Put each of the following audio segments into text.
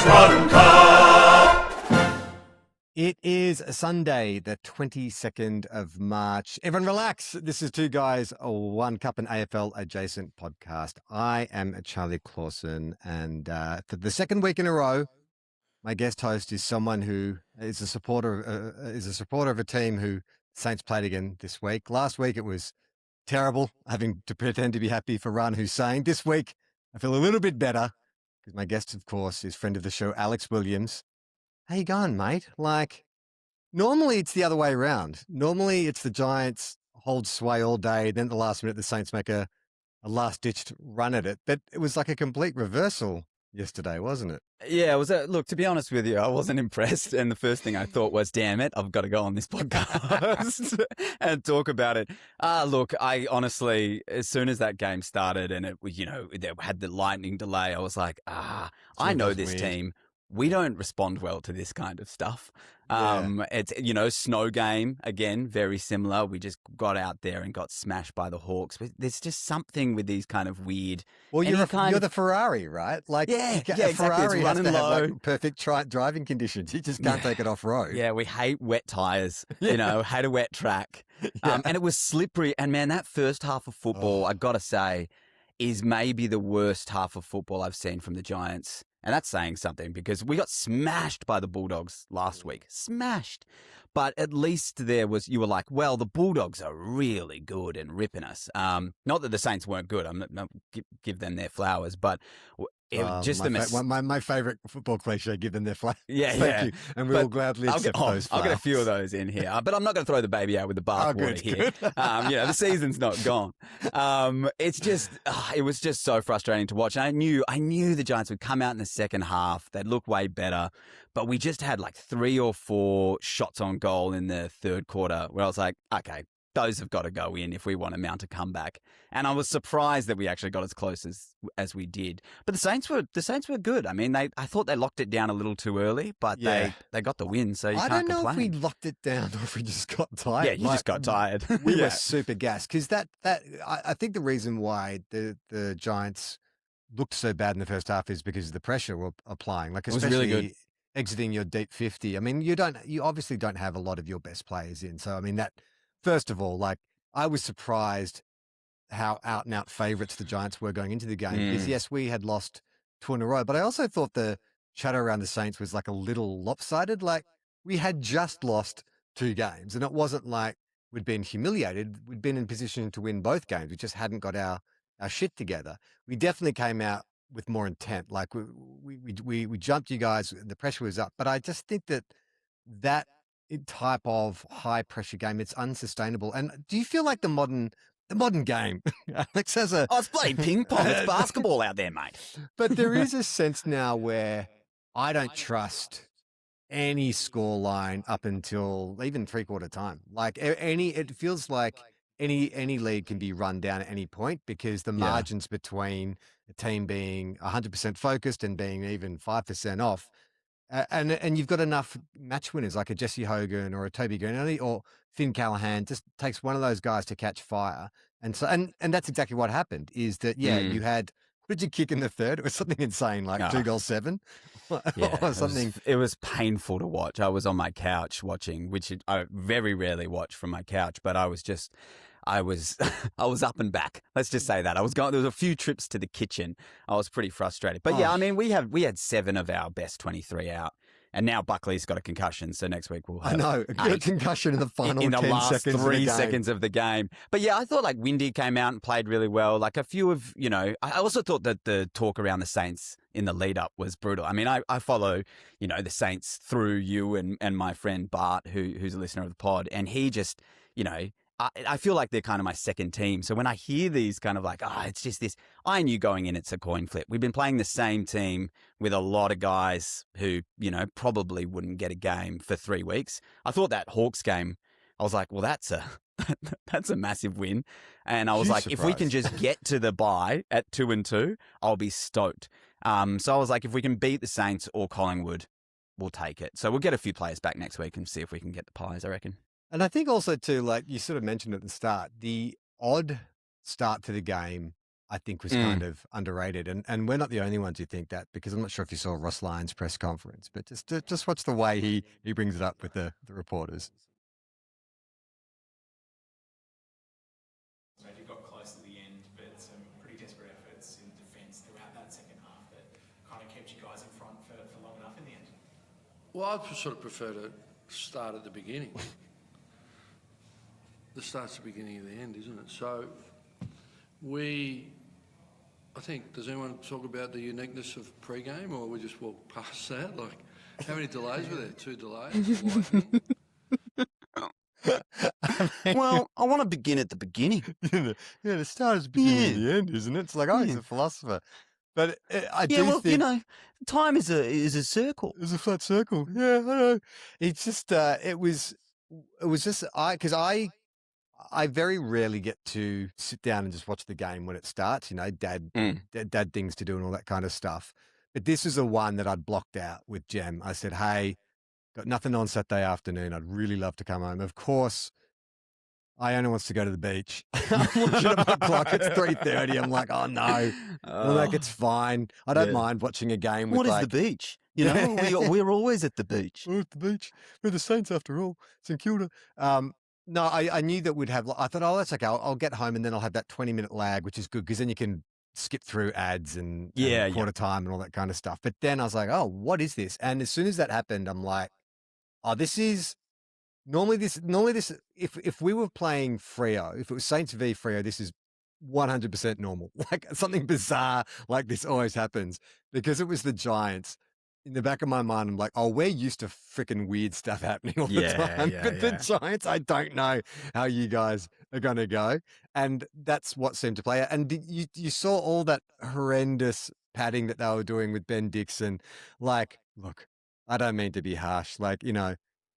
Boys Run Cup! It is Sunday, the 22nd of March. Everyone relax. This is Two Guys, One Cup, an AFL adjacent podcast. I am Charlie Clausen, and for the second week in a row, my guest host is someone who is a supporter of a team who Saints played again this week. Last week it was terrible, having to pretend to be happy for Ran Hussein. This week I feel a little bit better because my guest, of course, is friend of the show, Alex Williams. How you going, mate? Like, normally it's the other way around. Normally it's the Giants hold sway all day, then at the last minute the Saints make a last-ditched run at it. But it was like a complete reversal yesterday, wasn't it? Yeah, it was. Look, to be honest with you, I wasn't impressed. And the first thing I thought was, damn it, I've got to go on this podcast and talk about it. Look, I honestly, as soon as that game started and it was, they had the lightning delay, I was like, I know this team. We don't respond well to this kind of stuff. It's, snow game, again, very similar. We just got out there and got smashed by the Hawks. But there's just something with these kind of weird... Well, you're the Ferrari, right? Like, exactly. Ferrari it's running has to low. have like perfect driving conditions. You just can't take it off-road. Yeah, we hate wet tyres, hate a wet track. And it was slippery. And, man, that first half of football, I got to say, is maybe the worst half of football I've seen from the Giants. And that's saying something because we got smashed by the Bulldogs last week. Smashed. But at least you were like, well, the Bulldogs are really good and ripping us. Not that the Saints weren't good. I'm not give them their flowers, but my favorite football cliche, give them their flowers. Yeah, Thank you. And we will gladly accept those flowers. I'll get a few of those in here, but I'm not going to throw the baby out with the bathwater here. The season's not gone. It was just so frustrating to watch. And I knew the Giants would come out in the second half. They'd look way better, but we just had like 3 or 4 shots on goal in the third quarter where I was like, okay, those have got to go in if we want to mount a comeback. And I was surprised that we actually got as close as we did. But the Saints were good. I mean, I thought they locked it down a little too early, but they got the win, so you can't complain. I don't know if we locked it down or if we just got tired. Yeah, you just got tired. We were super gassed because I think the reason why the Giants looked so bad in the first half is because of the pressure we're applying. Like, especially it was really good. Exiting your deep 50. I mean, you obviously don't have a lot of your best players in. So I mean that. First of all, like, I was surprised how out and out favourites the Giants were going into the game. Because yes, we had lost 2 in a row, but I also thought the chatter around the Saints was like a little lopsided. Like, we had just lost 2 games, and it wasn't like we'd been humiliated. We'd been in position to win both games. We just hadn't got our shit together. We definitely came out with more intent. Like, we jumped you guys. The pressure was up, but I just think that type of high pressure game, it's unsustainable. And do you feel like the modern game, Alex, has it's bloody ping pong. It's basketball out there, mate. But there is a sense now where I don't trust any score line up until even 3/4 time. Like, it feels like any lead can be run down at any point because the margins between a team being 100% focused and being even 5% off. And you've got enough match winners like a Jesse Hogan or a Toby Gurney or Finn Callahan. Just takes one of those guys to catch fire. And so and that's exactly what happened is that, you had, what did you kick in the third? It was something insane, like 2 goals 7 or something. It was painful to watch. I was on my couch watching, which I very rarely watch from my couch, but I was up and back. Let's just say that. There was a few trips to the kitchen. I was pretty frustrated. But I mean, we had 7 of our best 23 out. And now Buckley's got a concussion, so next week we'll have a concussion in the final in the 10 last seconds 3 seconds of the game. But I thought like Windy came out and played really well. Like a few of, I also thought that the talk around the Saints in the lead up was brutal. I mean, I follow, the Saints through you and my friend Bart, who's a listener of the pod, and he just, I feel like they're kind of my second team. So when I hear these kind of like, it's just this, I knew going in it's a coin flip. We've been playing the same team with a lot of guys who, probably wouldn't get a game for 3 weeks. I thought that Hawks game, I was like, well, that's a massive win. And I was like, if we can just get to the bye at 2-2, I'll be stoked. So I was like, if we can beat the Saints or Collingwood, we'll take it. So we'll get a few players back next week and see if we can get the Pies, I reckon. And I think also too, like you sort of mentioned at the start, the odd start to the game I think was kind of underrated. And we're not the only ones who think that, because I'm not sure if you saw Ross Lyon's press conference, but just watch the way he brings it up with the reporters. Maybe got close to the end, but some pretty desperate efforts in defence throughout that second half that kind of kept you guys in front for long enough in the end. Well, I sort of prefer to start at the beginning. The start's the beginning of the end, isn't it? So I think, does anyone talk about the uniqueness of pre-game, or we just walk past that? Like, how many delays were there? 2 delays? Well, I want to begin at the beginning. The start is the beginning of the end, isn't it? It's like, he's a philosopher. But I do think... time is a circle. It's a flat circle. Yeah, I know. It's just, it was just, because I very rarely get to sit down and just watch the game when it starts, dad things to do and all that kind of stuff. But this is a one that I'd blocked out with Jem. I said, hey, got nothing on Saturday afternoon. I'd really love to come home. Of course, Iona wants to go to the beach. I'm looking at my clock. It's 3:30. I'm like, oh, no. I'm like, it's fine. I don't mind watching a game with What is the beach? We're always at the beach. We're at the beach. We're the Saints after all. St Kilda. No, I knew that we'd have... I thought, that's okay. I'll get home and then I'll have that 20-minute lag, which is good because then you can skip through ads and quarter time and all that kind of stuff. But then I was like, oh, what is this? And as soon as that happened, I'm like, oh, this is... Normally this, if we were playing Freo, if it was Saints v Freo, this is 100% normal. Like, something bizarre like this always happens. Because it was the Giants, in the back of my mind, I'm like, oh, we're used to freaking weird stuff happening all the time. But the Giants, I don't know how you guys are going to go. And that's what seemed to play out. And you saw all that horrendous padding that they were doing with Ben Dixon. Like, look, I don't mean to be harsh. Like,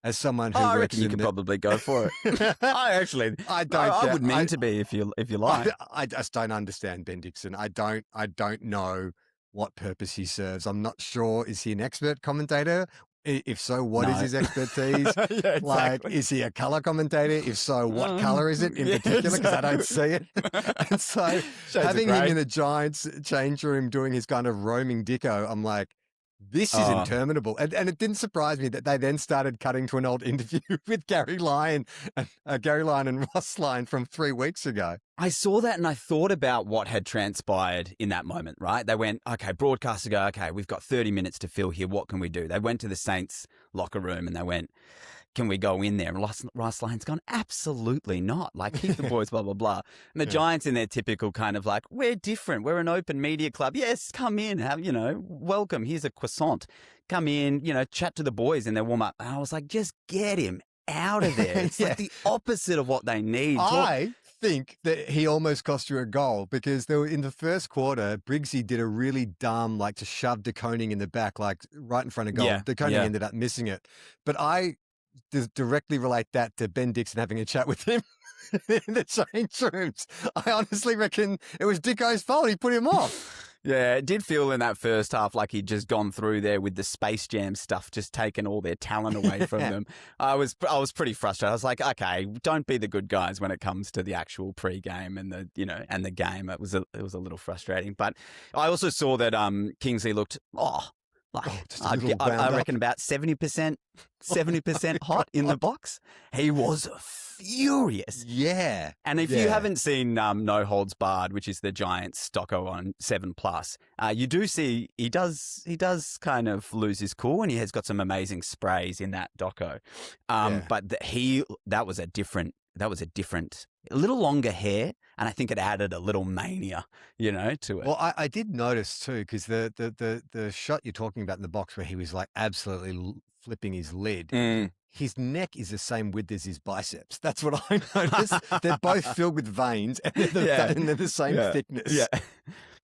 as someone who I works reckon you could probably go for it. I would mean to be if you like. I just don't understand Ben Dixon. I don't know what purpose he serves. I'm not sure. Is he an expert commentator? If so, what is his expertise? Exactly. Like, is he a color commentator? If so, what color is it in particular? Because I don't see it. And so having him in the Giants change room doing his kind of roaming dicko, I'm like, this is interminable. And it didn't surprise me that they then started cutting to an old interview with Gary Lyon and Ross Lyon from 3 weeks ago. I saw that and I thought about what had transpired in that moment, right? They went, okay, broadcasters go, okay, we've got 30 minutes to fill here. What can we do? They went to the Saints locker room and they went, can we go in there? And Ross Lyon's gone, absolutely not. Like, keep the boys, blah, blah, blah. And the Giants in their typical kind of like, we're different. We're an open media club. Yes, come in, welcome. Here's a croissant. Come in, chat to the boys in their warm up. And I was like, just get him out of there. It's like the opposite of what they need. I think that he almost cost you a goal because in the first quarter, Briggsy did a really dumb, like, to shove DeConing in the back, like right in front of goal. DeConing ended up missing it. But I directly relate that to Ben Dixon having a chat with him in the change rooms. I honestly reckon it was Dicko's fault. He put him off. Yeah, it did feel in that first half like he'd just gone through there with the Space Jam stuff, just taken all their talent away from them. I was pretty frustrated. I was like, okay, don't be the good guys when it comes to the actual pre-game and the game. It was a little frustrating. But I also saw that Kingsley looked I reckon about 70% hot in the box. He was furious. Yeah. And if you haven't seen No Holds Barred, which is the Giants stocko on 7+, you do see he does kind of lose his cool, and he has got some amazing sprays in that doco. But that was a different, a little longer hair, and I think it added a little mania, to it. Well, I did notice too, because the shot you're talking about in the box where he was like absolutely flipping his lid, his neck is the same width as his biceps. That's what I noticed. They're both filled with veins, and they're the same thickness. Yeah.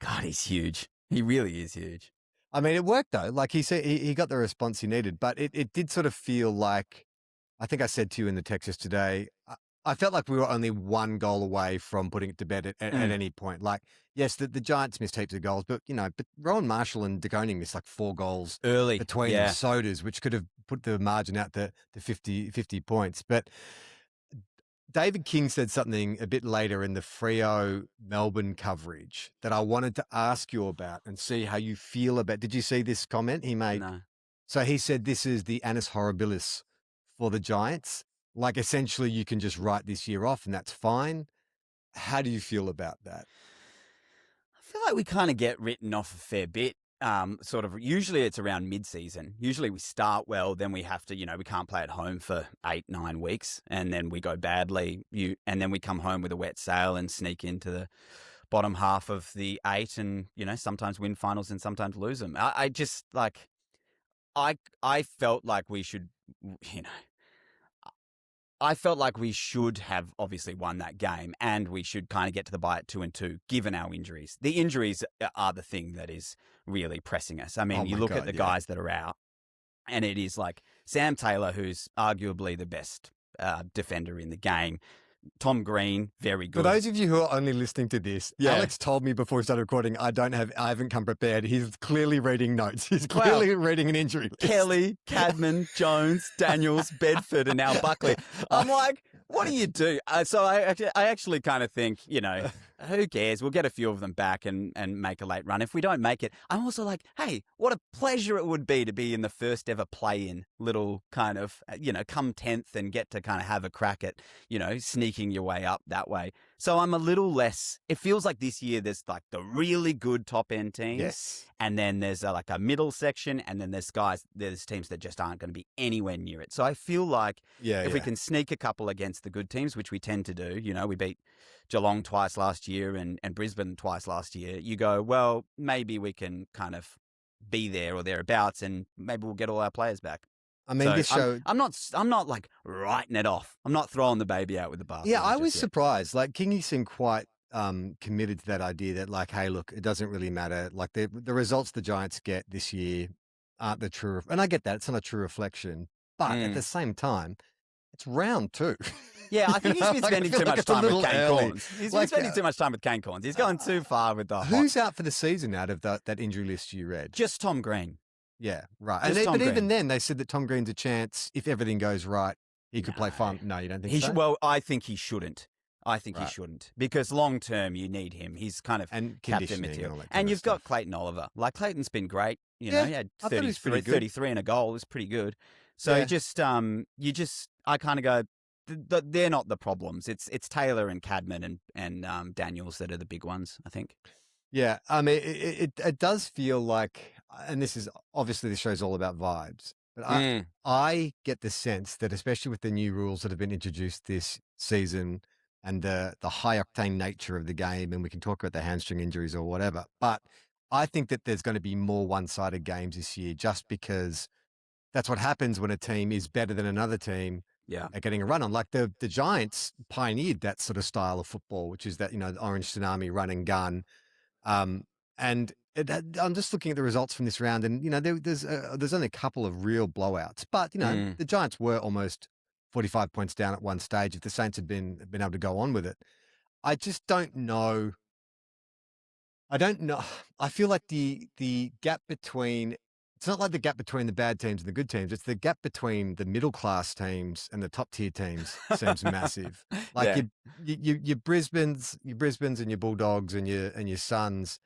God, he's huge. He really is huge. I mean, it worked though. Like he said, he got the response he needed, but it did sort of feel like, I think I said to you in the text yesterday, I felt like we were only one goal away from putting it to bed at any point. Like, yes, the Giants missed heaps of goals, but Rowan Marshall and DeConing missed like 4 goals early between sodas, which could have put the margin out to 50 points. But David King said something a bit later in the Freo Melbourne coverage that I wanted to ask you about and see how you feel about. Did you see this comment he made? No. So he said this is the annus horribilis for the Giants. Like essentially you can just write this year off and that's fine. How do you feel about that? I feel like we kind of get written off a fair bit. Sort of usually it's around mid-season. Usually we start well, then we have to, we can't play at home for 8-9 weeks, and then we go badly. And then we come home with a wet sail and sneak into the bottom half of the 8, and sometimes win finals and sometimes lose them. I just like, I felt like we should, I felt like we should have obviously won that game, and we should kind of get to the bye at 2-2, given our injuries. The injuries are the thing that is really pressing us. I mean, you look at the guys that are out, and it is like Sam Taylor, who's arguably the best defender in the game. Tom Green, very good. For those of you who are only listening to this, Yeah. Alex told me before we started recording, I haven't come prepared. He's clearly reading notes. He's clearly reading an injury list. Kelly, Cadman, Jones, Daniels, Bedford, and now Buckley. I'm like, what do you do? So I actually kind of think, who cares? We'll get a few of them back and make a late run. If we don't make it, I'm also like, hey, what a pleasure it would be to be in the first ever play-in little kind of, come 10th and get to kind of have a crack at, sneaking your way up that way. So I'm a little less, it feels like this year there's like the really good top end teams. Yes. And then there's like a middle section, and then there's teams that just aren't going to be anywhere near it. So I feel like if we can sneak a couple against the good teams, which we tend to do, we beat Geelong twice last year and Brisbane twice last year, you go, well, maybe we can kind of be there or thereabouts, and maybe we'll get all our players back. I mean, this show. I'm not like writing it off. I'm not throwing the baby out with the bathwater. Yeah, I was surprised. Like Kingy seemed quite committed to that idea that, like, hey, look, it doesn't really matter. Like the results the Giants get this year aren't the true, and I get that it's not a true reflection, but at the same time, it's round 2. Yeah, I think he's been spending too much time with Kane Corns. He's been spending too much time with Kane Corns. He's going too far with the. Who's out for the season out of that injury list you read? Just Tom Green. Yeah, right. But even then, they said that Tom Green's a chance if everything goes right, he could play fun. No, you don't think so? Well, I think he shouldn't. He shouldn't, because long term you need him. He's kind of and captain material. And you've got Clayton Oliver. Like Clayton's been great. He had 33 and a goal. It was pretty good. So I kind of go, they're not the problems. It's Taylor and Cadman and Daniels that are the big ones, I think. Yeah, I mean, it does feel like, and this is obviously the show's all about vibes, but I get the sense that, especially with the new rules that have been introduced this season and the high octane nature of the game, and we can talk about the hamstring injuries or whatever, but I think that there's going to be more one-sided games this year, just because that's what happens when a team is better than another team. Yeah, at getting a run on. Like the Giants pioneered that sort of style of football, which is that the orange tsunami run and gun. I'm just looking at the results from this round, and there's only a couple of real blowouts, but the Giants were almost 45 points down at one stage. If the Saints had been able to go on with it, I just don't know. I don't know. I feel like the gap between. It's not like the gap between the bad teams and the good teams. It's the gap between the middle class teams and the top tier teams seems massive. Like your Brisbanes and your Bulldogs and your Suns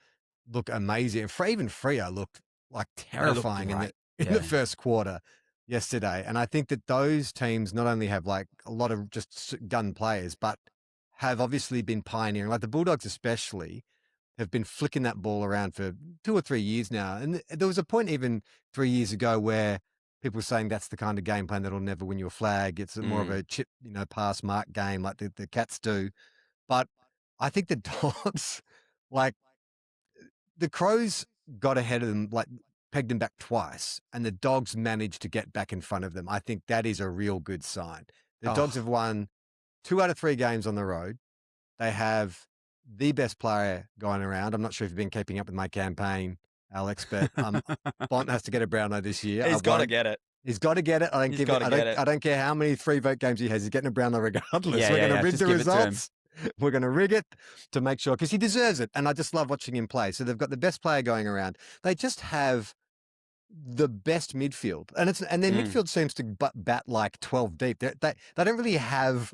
look amazing. And even Freo looked like terrifying in the first quarter yesterday. And I think that those teams not only have like a lot of just gun players, but have obviously been pioneering. Like the Bulldogs especially have been flicking that ball around for 2 or 3 years now. And there was a point even 3 years ago where people were saying that's the kind of game plan that'll never win you a flag. It's more of a chip, pass mark game like the Cats do. But I think the Dogs, like the Crows got ahead of them, like pegged them back twice, and the Dogs managed to get back in front of them. I think that is a real good sign. The Dogs have won 2 out of 3 games on the road. They have the best player going around. I'm not sure if you've been keeping up with my campaign, Alex, but Bont has to get a Brownlow this year. He's got to get it. He's got to get it. I don't care how many 3-vote games he has. He's getting a Brownlow regardless. We're going to rig the results. We're going to rig it to make sure, because he deserves it. And I just love watching him play. So they've got the best player going around. They just have the best midfield, and their midfield seems to bat like 12 deep. They don't really have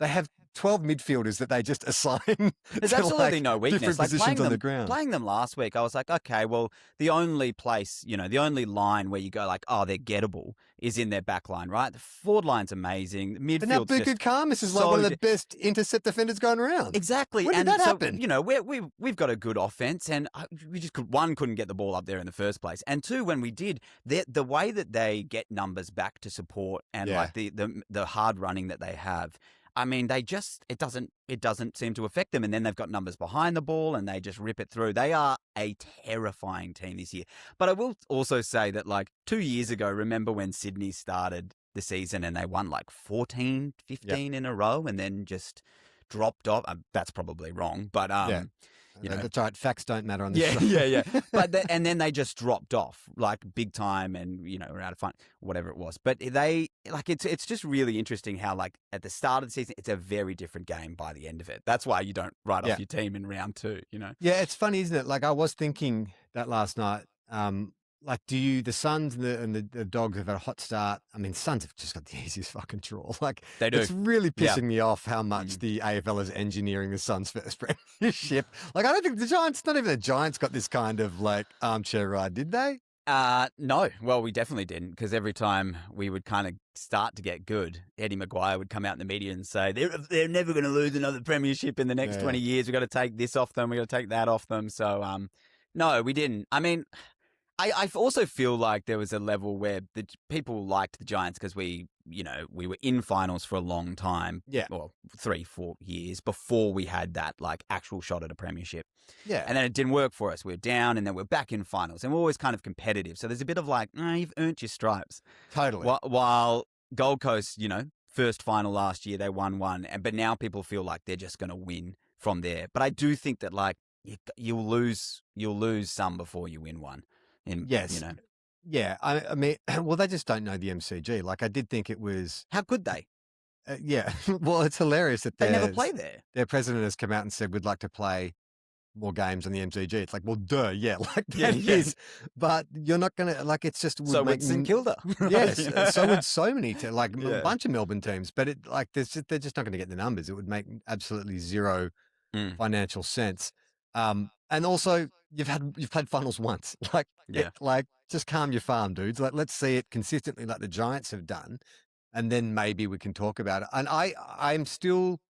they have 12 midfielders that they just assign There's to, absolutely like, no weakness. different Like positions on the ground. playing them last week, I was like, okay, well, the only place, the only line where you go like, oh, they're gettable is in their back line, right? The forward line's amazing. The But now midfield's Buku just Khamis is like so one of the best intercept defenders going around. exactly. When did and that so, happen? we've got a good offense, and we just couldn't get the ball up there in the first place, and two, when we did, the way that they get numbers back to support and Yeah. like the hard running that they have. I mean, it doesn't seem to affect them, and then they've got numbers behind the ball, and they just rip it through. They are a terrifying team this year. But I will also say that, like, 2 years ago, remember when Sydney started the season and they won like 14, 15 in a row, and then just dropped off. That's probably wrong, but Yeah. That's right. Facts don't matter on this show. yeah. But and then they just dropped off like big time, and were out of fun, whatever it was. But they it's just really interesting how like at the start of the season it's a very different game by the end of it. That's why you don't write off your team in round 2. Yeah, it's funny, isn't it? Like I was thinking that last night. Like, the Suns and the Dogs have had a hot start. I mean, Suns have just got the easiest fucking draw. Like, They do. It's really Yeah. pissing me off how much the AFL is engineering the Suns' first premiership. Like, I don't think not even the Giants got this kind of like armchair ride, did they? No. Well, we definitely didn't, because every time we would kind of start to get good, Eddie Maguire would come out in the media and say, they're never going to lose another premiership in the next 20 years. We've got to take this off them. We've got to take that off them. So, no, we didn't. I mean, I also feel like there was a level where the people liked the Giants because we were in finals for a long time. Yeah. Well, 3-4 years before we had that like actual shot at a premiership. Yeah. And then it didn't work for us. We were down, and then we're back in finals, and we're always kind of competitive. So there's a bit of like, you've earned your stripes. Totally. While Gold Coast, first final last year, they won one, but now people feel like they're just going to win from there. But I do think that like you'll lose some before you win one. Yes. Yeah. I mean, well, they just don't know the MCG. Like, I did think it was. How could they? Yeah. Well, it's hilarious that They never play there. Their president has come out and said, we'd like to play more games on the MCG. It's like, well, duh, yeah, like that is. But you're not going to, like, it's just. So would St Kilda. Yes. So would so many, a bunch of Melbourne teams. But they're just not going to get the numbers. It would make absolutely zero financial sense. And also, you've played finals once. Like, just calm your farm, dudes. Like, let's see it consistently, like the Giants have done, and then maybe we can talk about it. And I'm still,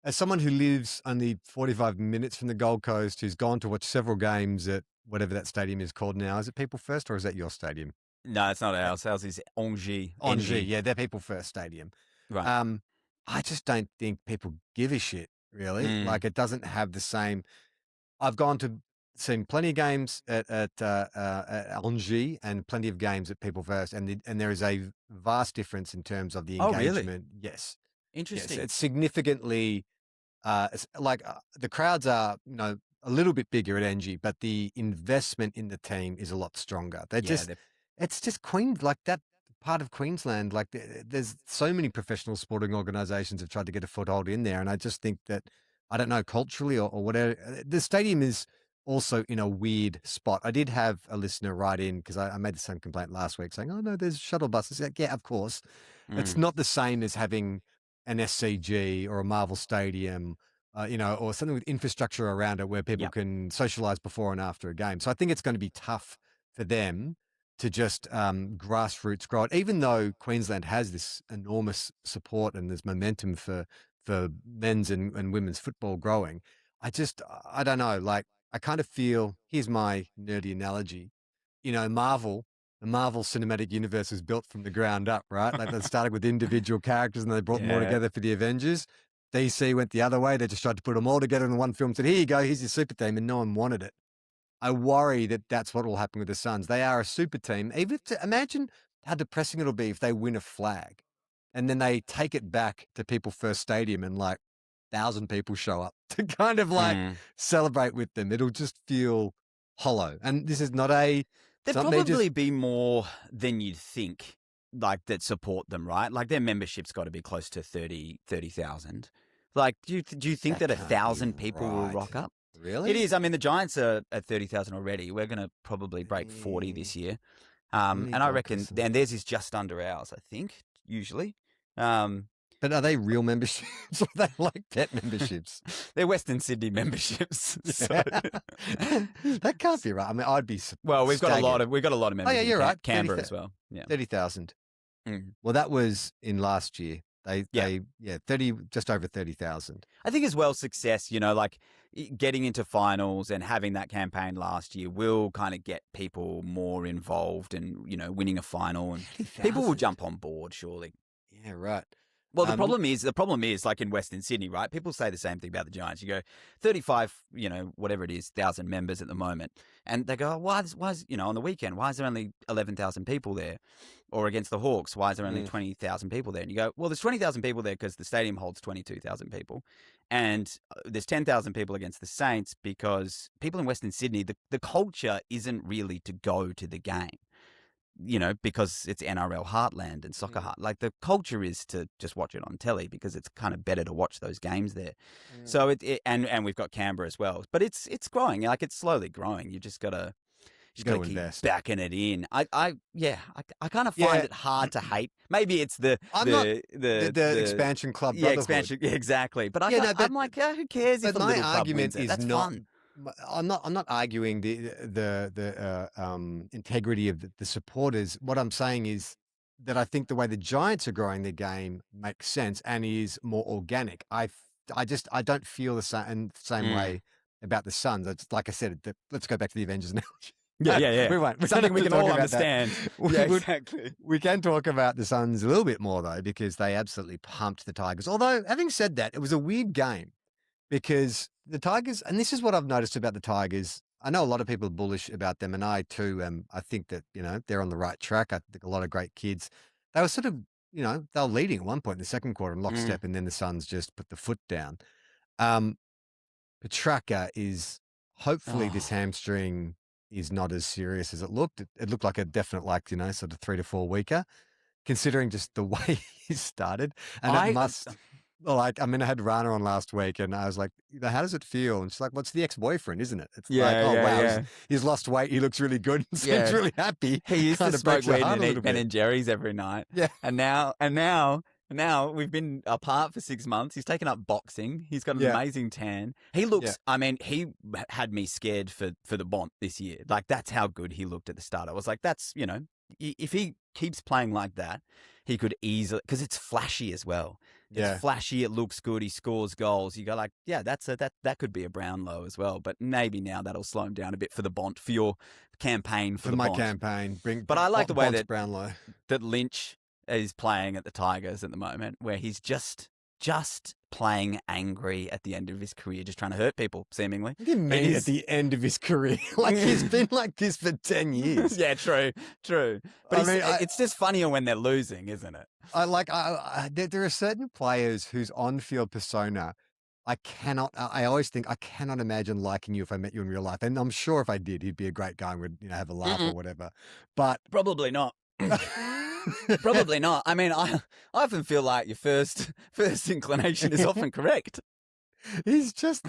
as someone who lives only 45 minutes from the Gold Coast, who's gone to watch several games at whatever that stadium is called now. Is it People First, or is that your stadium? No, it's not ours. Ours is Angers. Angers, yeah, they're People First Stadium. Right. I just don't think people give a shit, really. Like, it doesn't have the same. I've seen plenty of games at Angers and plenty of games at People First, and there is a vast difference in terms of the engagement. Oh, really? Yes. Interesting. Yes, it's significantly the crowds are a little bit bigger at Angers, but the investment in the team is a lot stronger. It's just like that part of Queensland. Like, there's so many professional sporting organisations have tried to get a foothold in there, and I just think that, I don't know, culturally or whatever, the stadium is also in a weird spot. I did have a listener write in, because I made the same complaint last week, saying, oh no, there's shuttle buses. Like, yeah, of course. It's not the same as having an SCG or a Marvel Stadium, or something with infrastructure around it where people can socialise before and after a game. So I think it's going to be tough for them to just grassroots grow it, even though Queensland has this enormous support and there's momentum for men's and women's football growing. I don't know, like, I kind of feel, here's my nerdy analogy, the Marvel Cinematic Universe was built from the ground up, right? Like, they started with individual characters and they brought them all together for the Avengers. DC went the other way. They just tried to put them all together in one film, said, here you go, here's your super team, and no one wanted it. I worry that that's what will happen with the Suns. They are a super team. Imagine how depressing it'll be if they win a flag and then they take it back to People First Stadium and like 1,000 people show up to kind of like celebrate with them. It'll just feel hollow. And this is not a... There'd probably be more than you'd think, like, that support them, right? Like, their membership's got to be close to 30,000. Like, do you think that 1,000 people will rock up? Really? It is. I mean, the Giants are at 30,000 already. We're going to probably break 40 this year. And I reckon, and theirs is just under ours, I think, usually. But are they real memberships or are they like pet memberships? They're Western Sydney memberships. So. That can't be right. I mean, I'd be Well, we've got a lot staggered. of members. yeah, in you're right. Canberra as well. Yeah, 30,000. Mm. Well, that was in last year. Yeah. 30, just over 30,000. I think as well, success, like getting into finals and having that campaign last year will kind of get people more involved and, winning a final, and people will jump on board, surely. Yeah, right. Well, the problem is like in Western Sydney, right? People say the same thing about the Giants. You go 35, whatever it is, 1,000 members at the moment. And they go, why is, on the weekend, why is there only 11,000 people there? Or against the Hawks, why is there only 20,000 people there? And you go, well, there's 20,000 people there because the stadium holds 22,000 people. And there's 10,000 people against the Saints because people in Western Sydney, the culture isn't really to go to the game. Because it's NRL heartland and soccer heart. Like the culture is to just watch it on telly because it's kind of better to watch those games there. So and we've got Canberra as well, but it's growing. Like it's slowly growing. You just gotta keep invest. backing it in. I kind of find it hard to hate. Maybe it's the expansion club. Yeah, expansion. Exactly. But I'm like, who cares if a little club wins it? That's fun. I'm not arguing the integrity of the supporters. What I'm saying is that I think the way the Giants are growing their game makes sense and is more organic. I don't feel the same way about the Suns. It's like I said. Let's go back to the Avengers now. Yeah. We won't. Something we can all understand. Exactly. We can talk about the Suns a little bit more though, because they absolutely pumped the Tigers. Although, having said that, it was a weird game. Because the Tigers, and this is what I've noticed about the Tigers, I know a lot of people are bullish about them, and I too am. I think that, they're on the right track. I think a lot of great kids. They were sort of, they were leading at one point in the second quarter in lockstep, and then the Suns just put the foot down. Petrarca is, hopefully this hamstring is not as serious as it looked. It looked like a definite, sort of 3 to 4 weeker, considering just the way he started. And I had Rana on last week and I was like, how does it feel? And she's like, well, it's the ex-boyfriend, isn't it? It's wow, he's lost weight. He looks really good. He seems really happy. He used to smoke weed and eat Ben and Jerry's every night. Yeah. And now we've been apart for 6 months. He's taken up boxing. He's got an amazing tan. He looks, he had me scared for the Bont this year. Like, that's how good he looked at the start. I was like, that's, if he keeps playing like that, he could easily, because it's flashy as well. It's flashy. It looks good. He scores goals. You go like, that could be a Brownlow as well. But maybe now that'll slow him down a bit for the Bont, for your campaign for the my Bont. campaign. But I like the way that Brownlow, that Lynch is playing at the Tigers at the moment, where he's just playing angry at the end of his career, just trying to hurt people, seemingly. What do you mean at the end of his career? Like, he's been like this for 10 years. Yeah, true. But it's just funnier when they're losing, isn't it? There are certain players whose on-field persona I always think I cannot imagine liking you if I met you in real life. And I'm sure if I did, he'd be a great guy and would, have a laugh or whatever. But probably not. Probably not. I mean, I often feel like your first inclination is often correct. He's just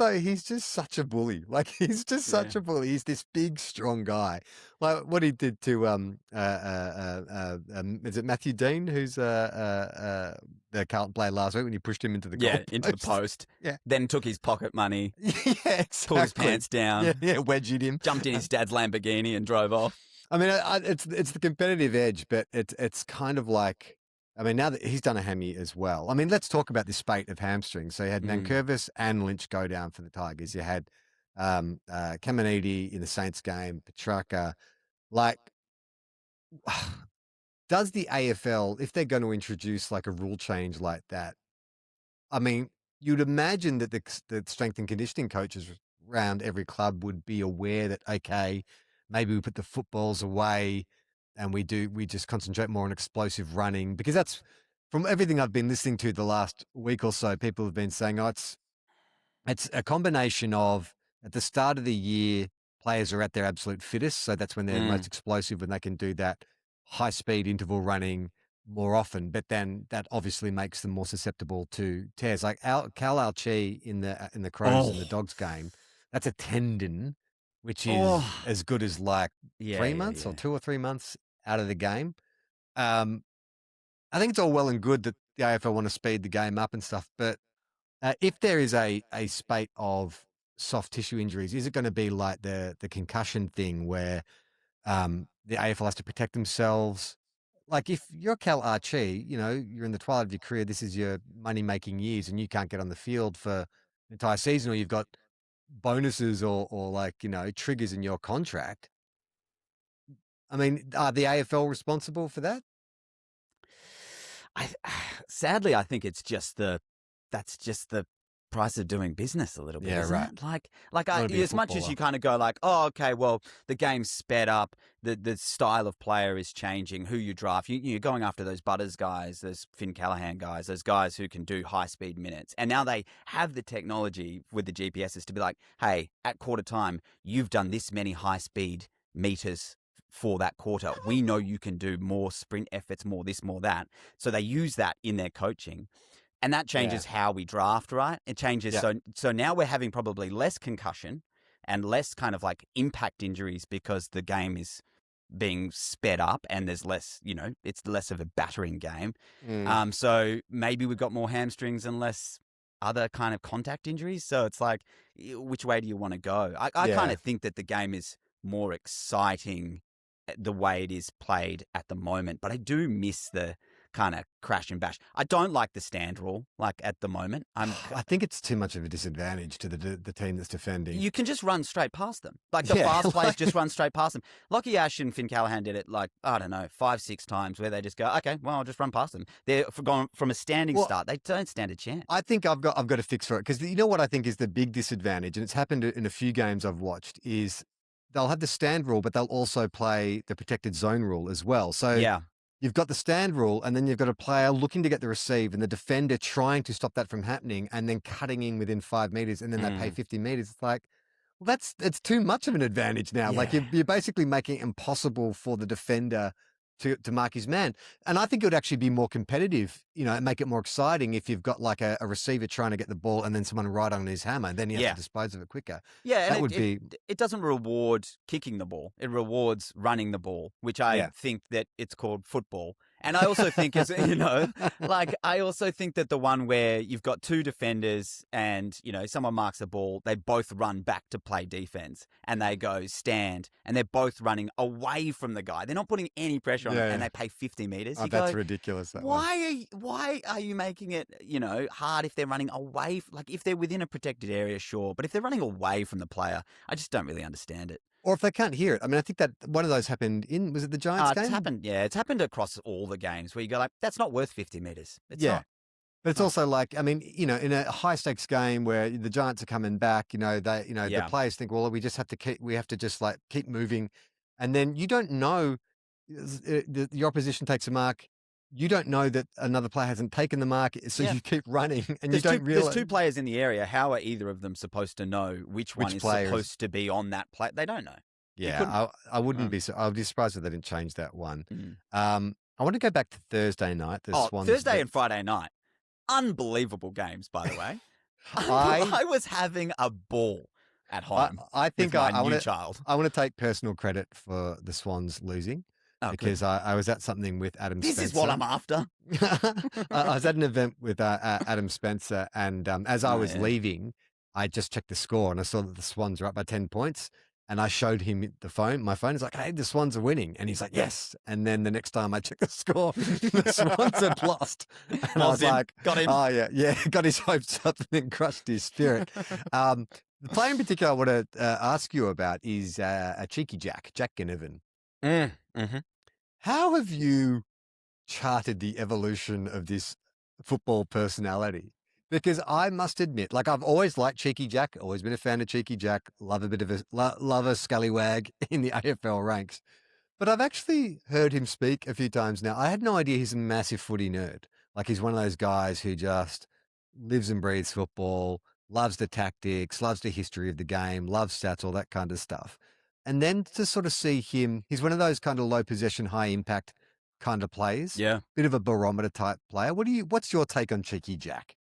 such a bully. Like, he's just such a bully. He's this big, strong guy. Like what he did to is it Matthew Dean, who's the Carlton player last week when he pushed him into the into the post. Yeah. Then took his pocket money. Yeah, exactly. Pulled his pants down. Yeah, wedged him. Jumped in his dad's Lamborghini and drove off. I mean, it's the competitive edge, but it's kind of like, I mean, now that he's done a hammy as well. I mean, let's talk about this spate of hamstrings. So you had Nankervis and Lynch go down for the Tigers. You had Caminiti in the Saints game, Petrarca. Like, does the AFL, if they're going to introduce like a rule change like that, I mean, you'd imagine that the strength and conditioning coaches around every club would be aware that, okay, maybe we put the footballs away and we just concentrate more on explosive running, because that's, from everything I've been listening to the last week or so, people have been saying, it's a combination of, at the start of the year, players are at their absolute fittest. So that's when they're most explosive, when they can do that high speed interval running more often. But then that obviously makes them more susceptible to tears. Like Cal Alchi in the Crows and the Dogs game, that's a tendon, which is as good as like 3 months or 2 or 3 months out of the game. I think it's all well and good that the AFL want to speed the game up and stuff, but if there is a spate of soft tissue injuries, is it going to be like the concussion thing where the AFL has to protect themselves? Like if you're Cal Archie, you're in the twilight of your career, this is your money-making years, and you can't get on the field for an entire season, or you've got bonuses or like, triggers in your contract. I mean, are the AFL responsible for that? Sadly, I think that's just the price of doing business a little bit. Yeah, isn't right. it? As much as you kind of go like, oh, okay, well, the game's sped up, the style of player is changing, who you draft, you're going after those Butters guys, those Finn Callahan guys, those guys who can do high speed minutes, and now they have the technology with the GPSs to be like, hey, at quarter time, you've done this many high speed meters for that quarter. We know you can do more sprint efforts, more this, more that. So they use that in their coaching. And that changes how we draft, right? It changes. Yeah. So now we're having probably less concussion and less kind of like impact injuries because the game is being sped up and there's less, it's less of a battering game. So maybe we've got more hamstrings and less other kind of contact injuries. So it's like, which way do you want to go? I kind of think that the game is more exciting the way it is played at the moment, but I do miss the kind of crash and bash. I don't like the stand rule, like at the moment. I think it's too much of a disadvantage to the team that's defending. You can just run straight past them. Like the fast players just run straight past them. Lockie Ash and Finn Callahan did it 5-6 times where they just go, okay, well, I'll just run past them. They're gone from a standing start. They don't stand a chance. I think I've got a fix for it, because you know what I think is the big disadvantage, and it's happened in a few games I've watched, is they'll have the stand rule, but they'll also play the protected zone rule as well. So you've got the stand rule, and then you've got a player looking to get the receive and the defender trying to stop that from happening and then cutting in within 5 meters, and then they pay 50 meters. It's like, well, it's too much of an advantage now. Like you're basically making it impossible for the defender to mark his man. And I think it would actually be more competitive, and make it more exciting if you've got like a receiver trying to get the ball and then someone right on his hammer. Then you have to dispose of it quicker. Yeah, that it doesn't reward kicking the ball. It rewards running the ball, which I think that it's called football. And I also think, I also think that the one where you've got two defenders and, someone marks the ball, they both run back to play defense and they go stand and they're both running away from the guy. They're not putting any pressure on them and they pay 50 meters. Oh, that's ridiculous. Why are you making it, hard if they're running away? Like if they're within a protected area, sure. But if they're running away from the player, I just don't really understand it. Or if they can't hear it. I mean, I think that one of those happened was it the Giants game? It's happened across all the games where you go like, that's not worth 50 meters. It's not. But it's also like, I mean, in a high stakes game where the Giants are coming back, the players think, well, we have to just keep moving. And then you don't know, your opposition takes a mark. You don't know that another player hasn't taken the mark, so you keep running, and you don't realize. There's two players in the area. How are either of them supposed to know which one is supposed to be on that play? They don't know. Yeah, I wouldn't be. I'd be surprised if they didn't change that one. I want to go back to Thursday night. Thursday and Friday night, unbelievable games, by the way. I was having a ball at home. I think with my new child. I want to take personal credit for the Swans losing. Because I was at something with Adam Spencer. This is what I'm after. I was at an event with Adam Spencer, and as I was leaving, I just checked the score, and I saw that the Swans were up by 10 points, and I showed him my phone. He's like, hey, the Swans are winning. And he's like, yes. And then the next time I checked the score, the Swans had lost. And I was like, got him. Oh, yeah, got his hopes up and then crushed his spirit. The player in particular I want to ask you about is a cheeky Jack Ginnivan. Mm-hmm. How have you charted the evolution of this football personality? Because I must admit, I've always liked Cheeky Jack, always been a fan of Cheeky Jack, love a bit of love a scallywag in the AFL ranks. But I've actually heard him speak a few times now. I had no idea he's a massive footy nerd. He's one of those guys who just lives and breathes football, loves the tactics, loves the history of the game, loves stats, all that kind of stuff. And then to sort of see him, he's one of those kind of low possession, high impact kind of players. Yeah. Bit of a barometer type player. What's your take on Cheeky Jack?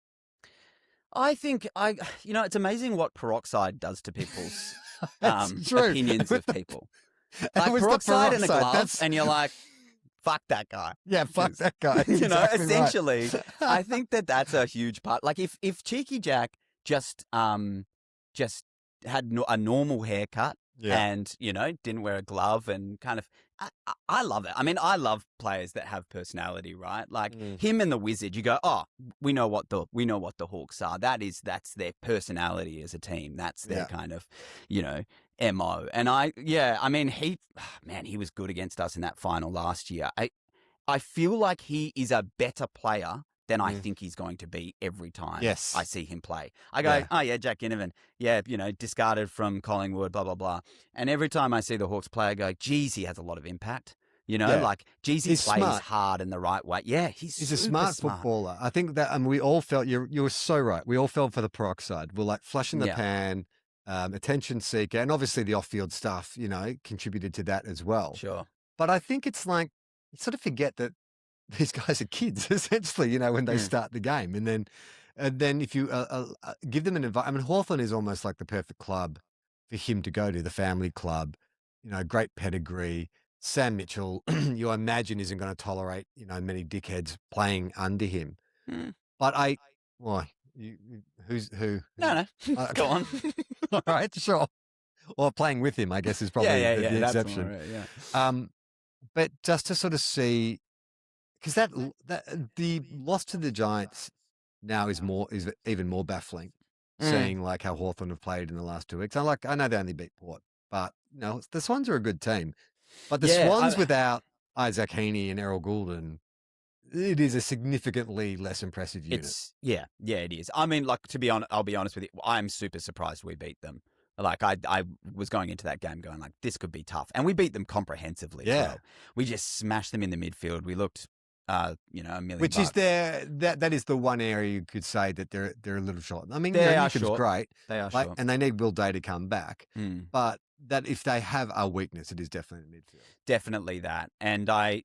I think it's amazing what peroxide does to people's opinions of people. Peroxide and a glove, and you're like, fuck that guy. Yeah, fuck that guy. You know, Exactly right. essentially, I think that's a huge part. Like if Cheeky Jack just had a normal haircut Yeah. and, you know, didn't wear a glove and kind of, I love it. I mean, I love players that have personality, right? Like him and the Wizard, you go, oh, we know what the Hawks are. That's their personality as a team. That's their kind of, you know, MO. And I mean, he was good against us in that final last year. I feel like he is a better player than I think he's going to be every time I see him play. I go, oh yeah, Jack Ginnivan, yeah, you know, discarded from Collingwood, blah, blah, blah. And every time I see the Hawks play, I go, geez, he has a lot of impact. You know, like, geez, he plays smart. hard in the right way. Yeah, he's a smart footballer. I think that, and we all felt, you were so right. We all fell for the peroxide. We're like flush in the pan, attention seeker, and obviously the off-field stuff, you know, contributed to that as well. Sure. But I think it's like, you sort of forget that these guys are kids, essentially, you know, when they start the game. And then if you give them an environment, I mean, Hawthorn is almost like the perfect club for him to go to, the family club, you know, great pedigree. Sam Mitchell, you imagine, isn't going to tolerate, you know, many dickheads playing under him. But who? No. Go on. All right, sure. Or playing with him, I guess, is probably the exception. Right, But just to sort of see, because that the loss to the Giants now is even more baffling. Seeing like how Hawthorn have played in the last 2 weeks. I know they only beat Port, but you know, the Swans are a good team. But the Swans without Isaac Heaney and Errol Goulden, it is a significantly less impressive unit. It is. I mean, like, to be honest, I'll be honest with you, I'm super surprised we beat them. Like, I was going into that game going like, this could be tough. And we beat them comprehensively. Yeah. As well. We just smashed them in the midfield. We looked, you know, $1 million. Which is that is the one area you could say that they're a little short. I mean, they are short. Great. They are short. And they need Will Day to come back. But that if they have a weakness, it is definitely the midfield. Definitely that. And I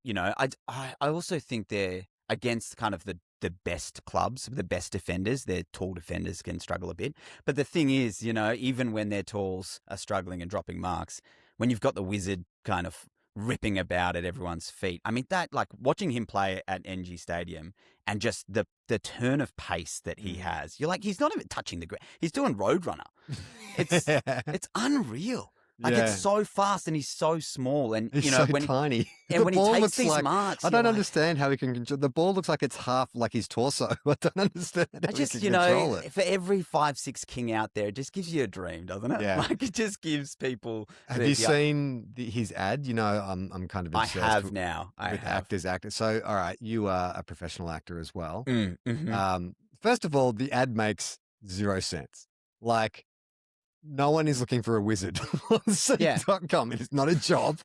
also think they're against kind of the best clubs, the best defenders. Their tall defenders can struggle a bit. But the thing is, you know, even when their talls are struggling and dropping marks, when you've got the Wizard kind of ripping about at everyone's feet, I mean, that, like, watching him play at NG Stadium and just the turn of pace that he has, you're like, he's not even touching the ground. He's doing Roadrunner. It's unreal. Like, it's so fast and he's so small. And, he's you know, so tiny. And when he takes looks these like, marks, I don't understand how he can control. The ball looks like it's half like his torso. I don't understand how he can control it. For every 5'6" king out there, it just gives you a dream, doesn't it? Yeah. Like, it just gives people. Have you seen his ad? You know, I'm kind of obsessed. I have now. With actors. So, all right, you are a professional actor as well. Mm-hmm. First of all, the ad makes 0 sense. Like, no one is looking for a wizard on Seek.com. It's not a job.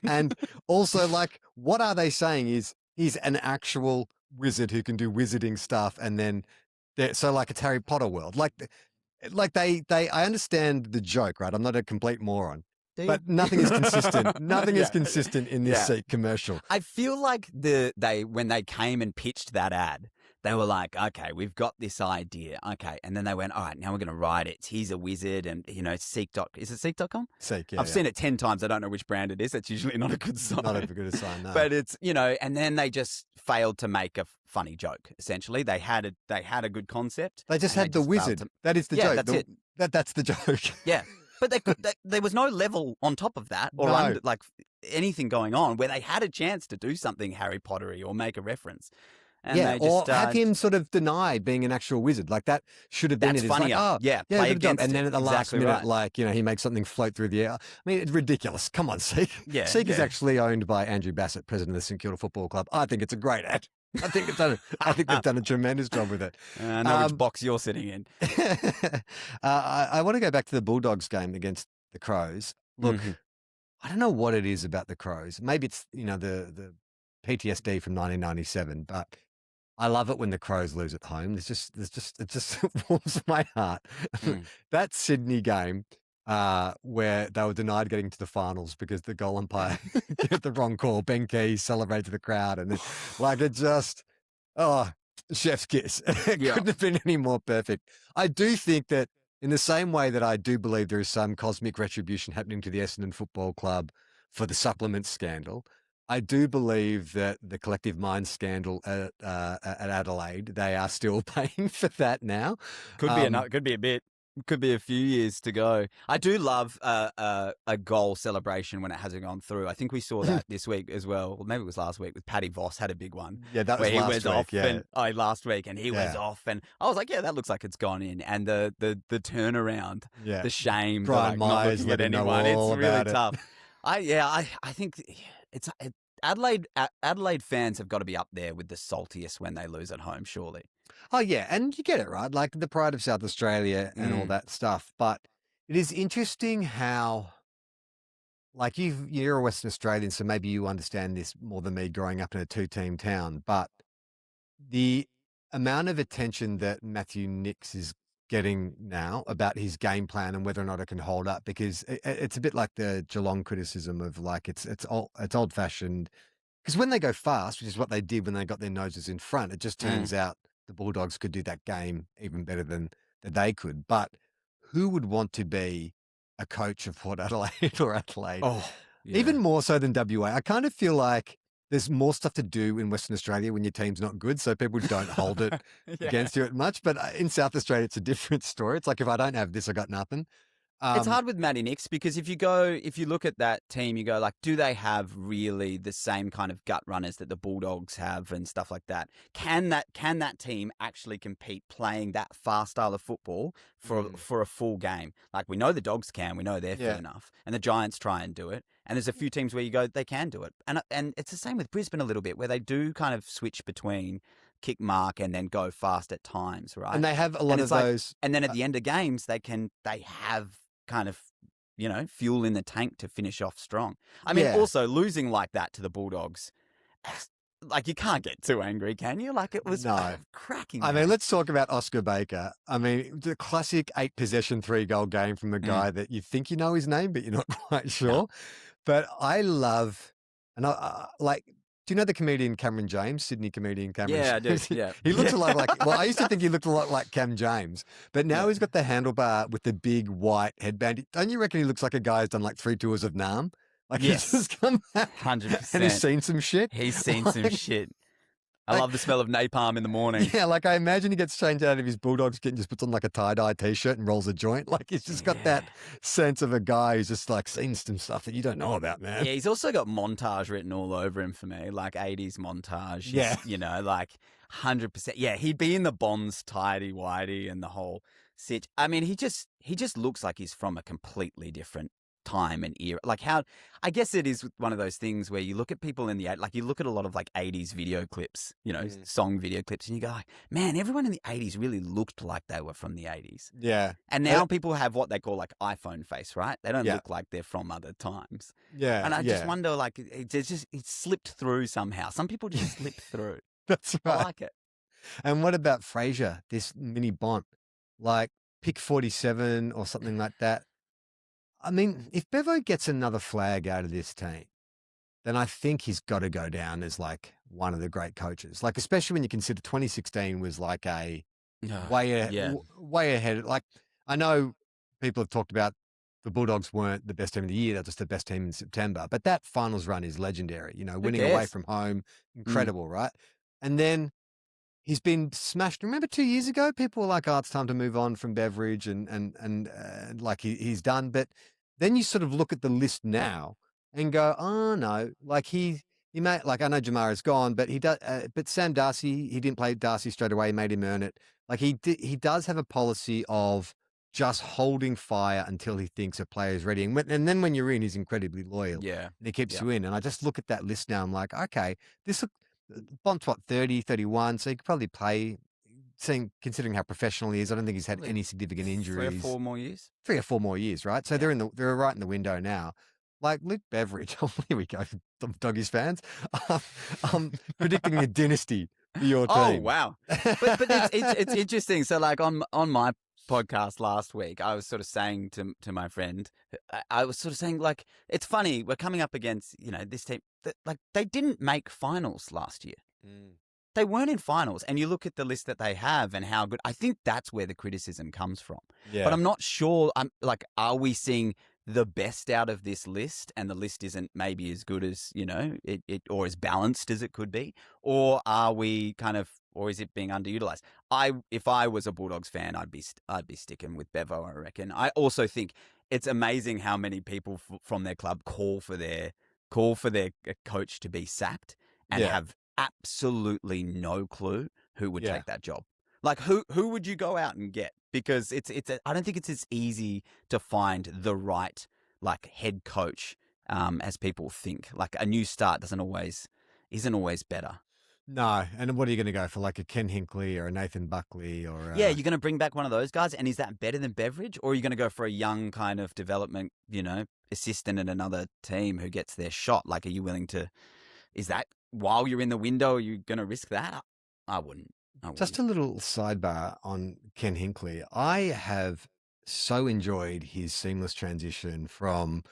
And also, like, what are they saying is he's an actual wizard who can do wizarding stuff. And then, so like it's Harry Potter world. Like they, I understand the joke, right? I'm not a complete moron. But nothing is consistent. Nothing is consistent in this Seek commercial. I feel like when they came and pitched that ad, they were like, okay, we've got this idea. Okay. And then they went, all right, now we're going to write it. He's a wizard and, you know, is it Seek.com? Seek, yeah. I've seen it 10 times. I don't know which brand it is. That's usually not a good sign. Not a good sign, no. But it's, you know, and then they just failed to make a funny joke, essentially. They had a good concept. They just had the wizard. That is the joke. That's it. That's the joke. Yeah. But there was no level on top of that or under, like anything going on where they had a chance to do something Harry Pottery or make a reference. And they just, or have him sort of deny being an actual wizard. Like that should have been that's it. Funnier. Like, play against and then at the last minute, right. like, you know, he makes something float through the air. I mean, it's ridiculous. Come on, Seek. Seek is actually owned by Andrew Bassett, president of the St Kilda Football Club. I think it's a great ad. I think they've done a tremendous job with it. I know which box you're sitting in. I want to go back to the Bulldogs game against the Crows. Look, I don't know what it is about the Crows. Maybe it's, you know, the PTSD from 1997, but I love it when the Crows lose at home. It just warms my heart. That Sydney game where they were denied getting to the finals because the goal umpire get the wrong call. Ben Key celebrated to the crowd, and then, like, it just, chef's kiss. It couldn't have been any more perfect. I do think that in the same way that I do believe there is some cosmic retribution happening to the Essendon Football Club for the supplements scandal, I do believe that the collective mind scandal at Adelaide, they are still paying for that now. Could be could be a bit. Could be a few years to go. I do love a goal celebration when it hasn't gone through. I think we saw that this week as well. Or maybe it was last week with Paddy Voss had a big one. Yeah, that was where he last was week. off Yeah. and last week, and he was Yeah. off, and I was like, yeah, that looks like it's gone in. And the turnaround, Yeah. the shame, the, Brian not Myers looking at let him know anyone. It's all really about it. tough. I think it's Adelaide fans have got to be up there with the saltiest when they lose at home, surely. Oh, yeah. And you get it, right? Like the pride of South Australia and all that stuff. But it is interesting how, like, you're a Western Australian, so maybe you understand this more than me growing up in a 2-team town. But the amount of attention that Matthew Nicks is getting now about his game plan and whether or not it can hold up, because it's a bit like the Geelong criticism of like it's old fashioned. Because when they go fast, which is what they did when they got their noses in front, it just turns out the Bulldogs could do that game even better than they could. But who would want to be a coach of Port Adelaide or Adelaide? Oh, yeah. Even more so than WA. I kind of feel like there's more stuff to do in Western Australia when your team's not good, so people don't hold it against you much. But in South Australia, it's a different story. It's like, if I don't have this, I got nothing. It's hard with Matty Nicks because if you look at that team, you go like, do they have really the same kind of gut runners that the Bulldogs have and stuff like that? Can that team actually compete playing that fast style of football for a full game? Like, we know the Dogs can, we know they're fit enough, and the Giants try and do it. And there's a few teams where you go, they can do it. And it's the same with Brisbane a little bit, where they do kind of switch between kick mark and then go fast at times, right? And they have a lot of those. And then at the end of games, they have kind of, fuel in the tank to finish off strong. I mean, also losing like that to the Bulldogs, like, you can't get too angry, can you? Like, it was cracking. I mean, let's talk about Oscar Baker. I mean, the classic 8-possession, 3-goal game from a guy that you think you know his name, but you're not quite sure. No. But I love, and I like, do you know the comedian Cameron James, Sydney comedian Cameron Yeah, I do. James? Yeah. He looks a lot like, well, I used to think he looked a lot like Cam James, but now he's got the handlebar with the big white headband. Don't you reckon he looks like a guy who's done like 3 tours of Nam? Like, he's just come back 100%. and he's seen some shit. He's seen some shit. I love the smell of napalm in the morning. Yeah, like I imagine he gets changed out of his Bulldogs kit and just puts on like a tie-dye t-shirt and rolls a joint. Like, he's just got that sense of a guy who's just like seen some stuff that you don't know about, man. Yeah, he's also got montage written all over him for me, like 80s montage. Yeah. Like 100%. Yeah, he'd be in the Bonds tidy-whitey and the whole sitch. I mean, he just looks like he's from a completely different time and era. Like, how, I guess it is one of those things where you look at people in like, you look at a lot of like 80s video clips, song video clips, and you go like, man, everyone in the 80s really looked like they were from the 80s. Yeah. And now people have what they call like iPhone face, right? They don't look like they're from other times. Yeah. And I just wonder, like, it slipped through somehow. Some people just slip through. That's right. I like it. And what about Fraser, this mini Bont? Like, pick 47 or something like that. I mean, if Bevo gets another flag out of this team, then I think he's got to go down as like one of the great coaches. Like, especially when you consider 2016 was like a way ahead. Like, I know people have talked about the Bulldogs weren't the best team of the year. They're just the best team in September. But that finals run is legendary. Winning away from home, incredible, right? And then he's been smashed. Remember 2 years ago, people were like, "Oh, it's time to move on from Beveridge," and like he's done. But then you sort of look at the list now and go, "Oh no!" Like he may, like, I know Jamara's gone, but he does. But Sam Darcy, he didn't play Darcy straight away. He made him earn it. Like he does have a policy of just holding fire until he thinks a player is ready. And then when you're in, he's incredibly loyal. Yeah. And he keeps you in. And I just look at that list now. I'm like, okay, Bont's what, 30, 31, so he could probably play, considering how professional he is. I don't think he's had any significant injuries. 3 or 4 more years? 3 or 4 more years, right? So they're right in the window now. Like Luke Beveridge, here we go, Doggies fans. I'm predicting a dynasty for your team. Oh, wow. But it's interesting. So, like, on my podcast last week, I was sort of saying to my friend, I was sort of saying, like, it's funny, we're coming up against, this team, that, like, they didn't make finals last year. They weren't in finals. And you look at the list that they have and how good, I think that's where the criticism comes from. Yeah. But I'm not sure, are we seeing the best out of this list and the list isn't maybe as good as, it or as balanced as it could be? Or are we or is it being underutilized? If I was a Bulldogs fan, I'd be sticking with Bevo, I reckon. I also think it's amazing how many people from their club call for their coach to be sacked and have absolutely no clue who would take that job. Like who would you go out and get? Because I don't think it's as easy to find the right head coach as people think. Like a new start isn't always better. No, and what are you going to go for? Like a Ken Hinkley or a Nathan Buckley or? Yeah, you're going to bring back one of those guys, and is that better than Beveridge, or are you going to go for a young kind of development, assistant in another team who gets their shot? Like, are you willing to? Is that while you're in the window, are you going to risk that? I wouldn't. Just a little sidebar on Ken Hinkley. I have so enjoyed his seamless transition from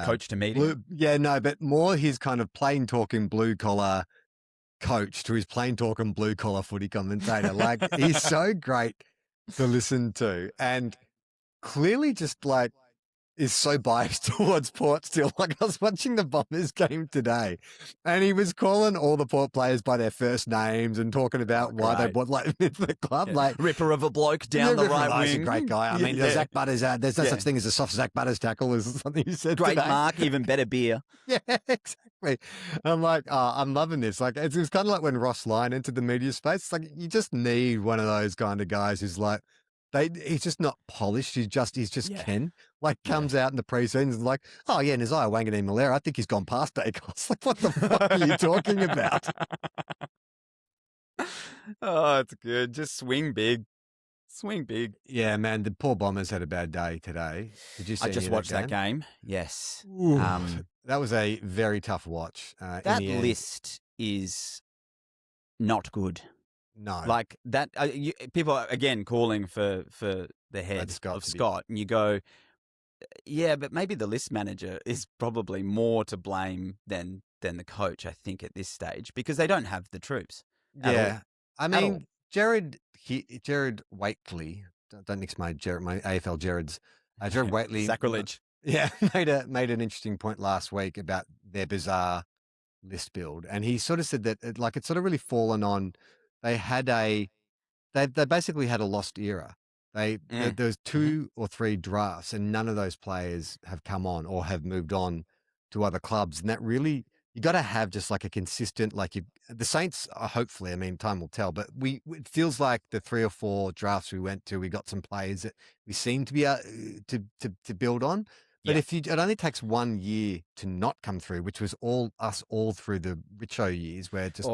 coach to media. But more his kind of plain talking blue collar coach to his plain talking blue collar footy commentator. Like he's so great to listen to, and clearly just is so biased towards Port still. Like I was watching the Bombers game today and he was calling all the Port players by their first names and talking about why they bought into the club. Yeah. Ripper of a bloke down the right wing. He's a great guy. I mean, Zach Butters, there's no such thing as a soft Zach Butters tackle is something you said Great today. mark, even better beer. Yeah, exactly. I'm like, I'm loving this. Like, it was kind of like when Ross Lyon entered the media space. It's like, you just need one of those kind of guys who's like, he's just not polished. He's just Ken. Like comes out in the preseason and like, oh yeah, Nasiah Wanganeen-Malera, I think he's gone past Daicos. Like, what the fuck are you talking about? Oh, it's good. Just swing big. Swing big. Yeah, man, the poor Bombers had a bad day today. Did you see I just watched that game. Yes. That was a very tough watch. That list is not good. No. Like that, people are, again, calling for the head of Scott. And you go, yeah, but maybe the list manager is probably more to blame than the coach, I think, at this stage, because they don't have the troops. Yeah. I mean, Jared Waitley, don't mix my AFL Jareds. Jared Waitley. Sacrilege. Made an interesting point last week about their bizarre list build. And he sort of said that it's sort of really fallen on, they basically had a lost era. There was 2 or 3 drafts and none of those players have come on or have moved on to other clubs. And that really, you got to have just like a consistent, the Saints are hopefully, I mean, time will tell, but it feels like the 3 or 4 drafts we went to, we got some players that we seem to be able to build on. But it only takes 1 year to not come through, which was all through the Richo years where just,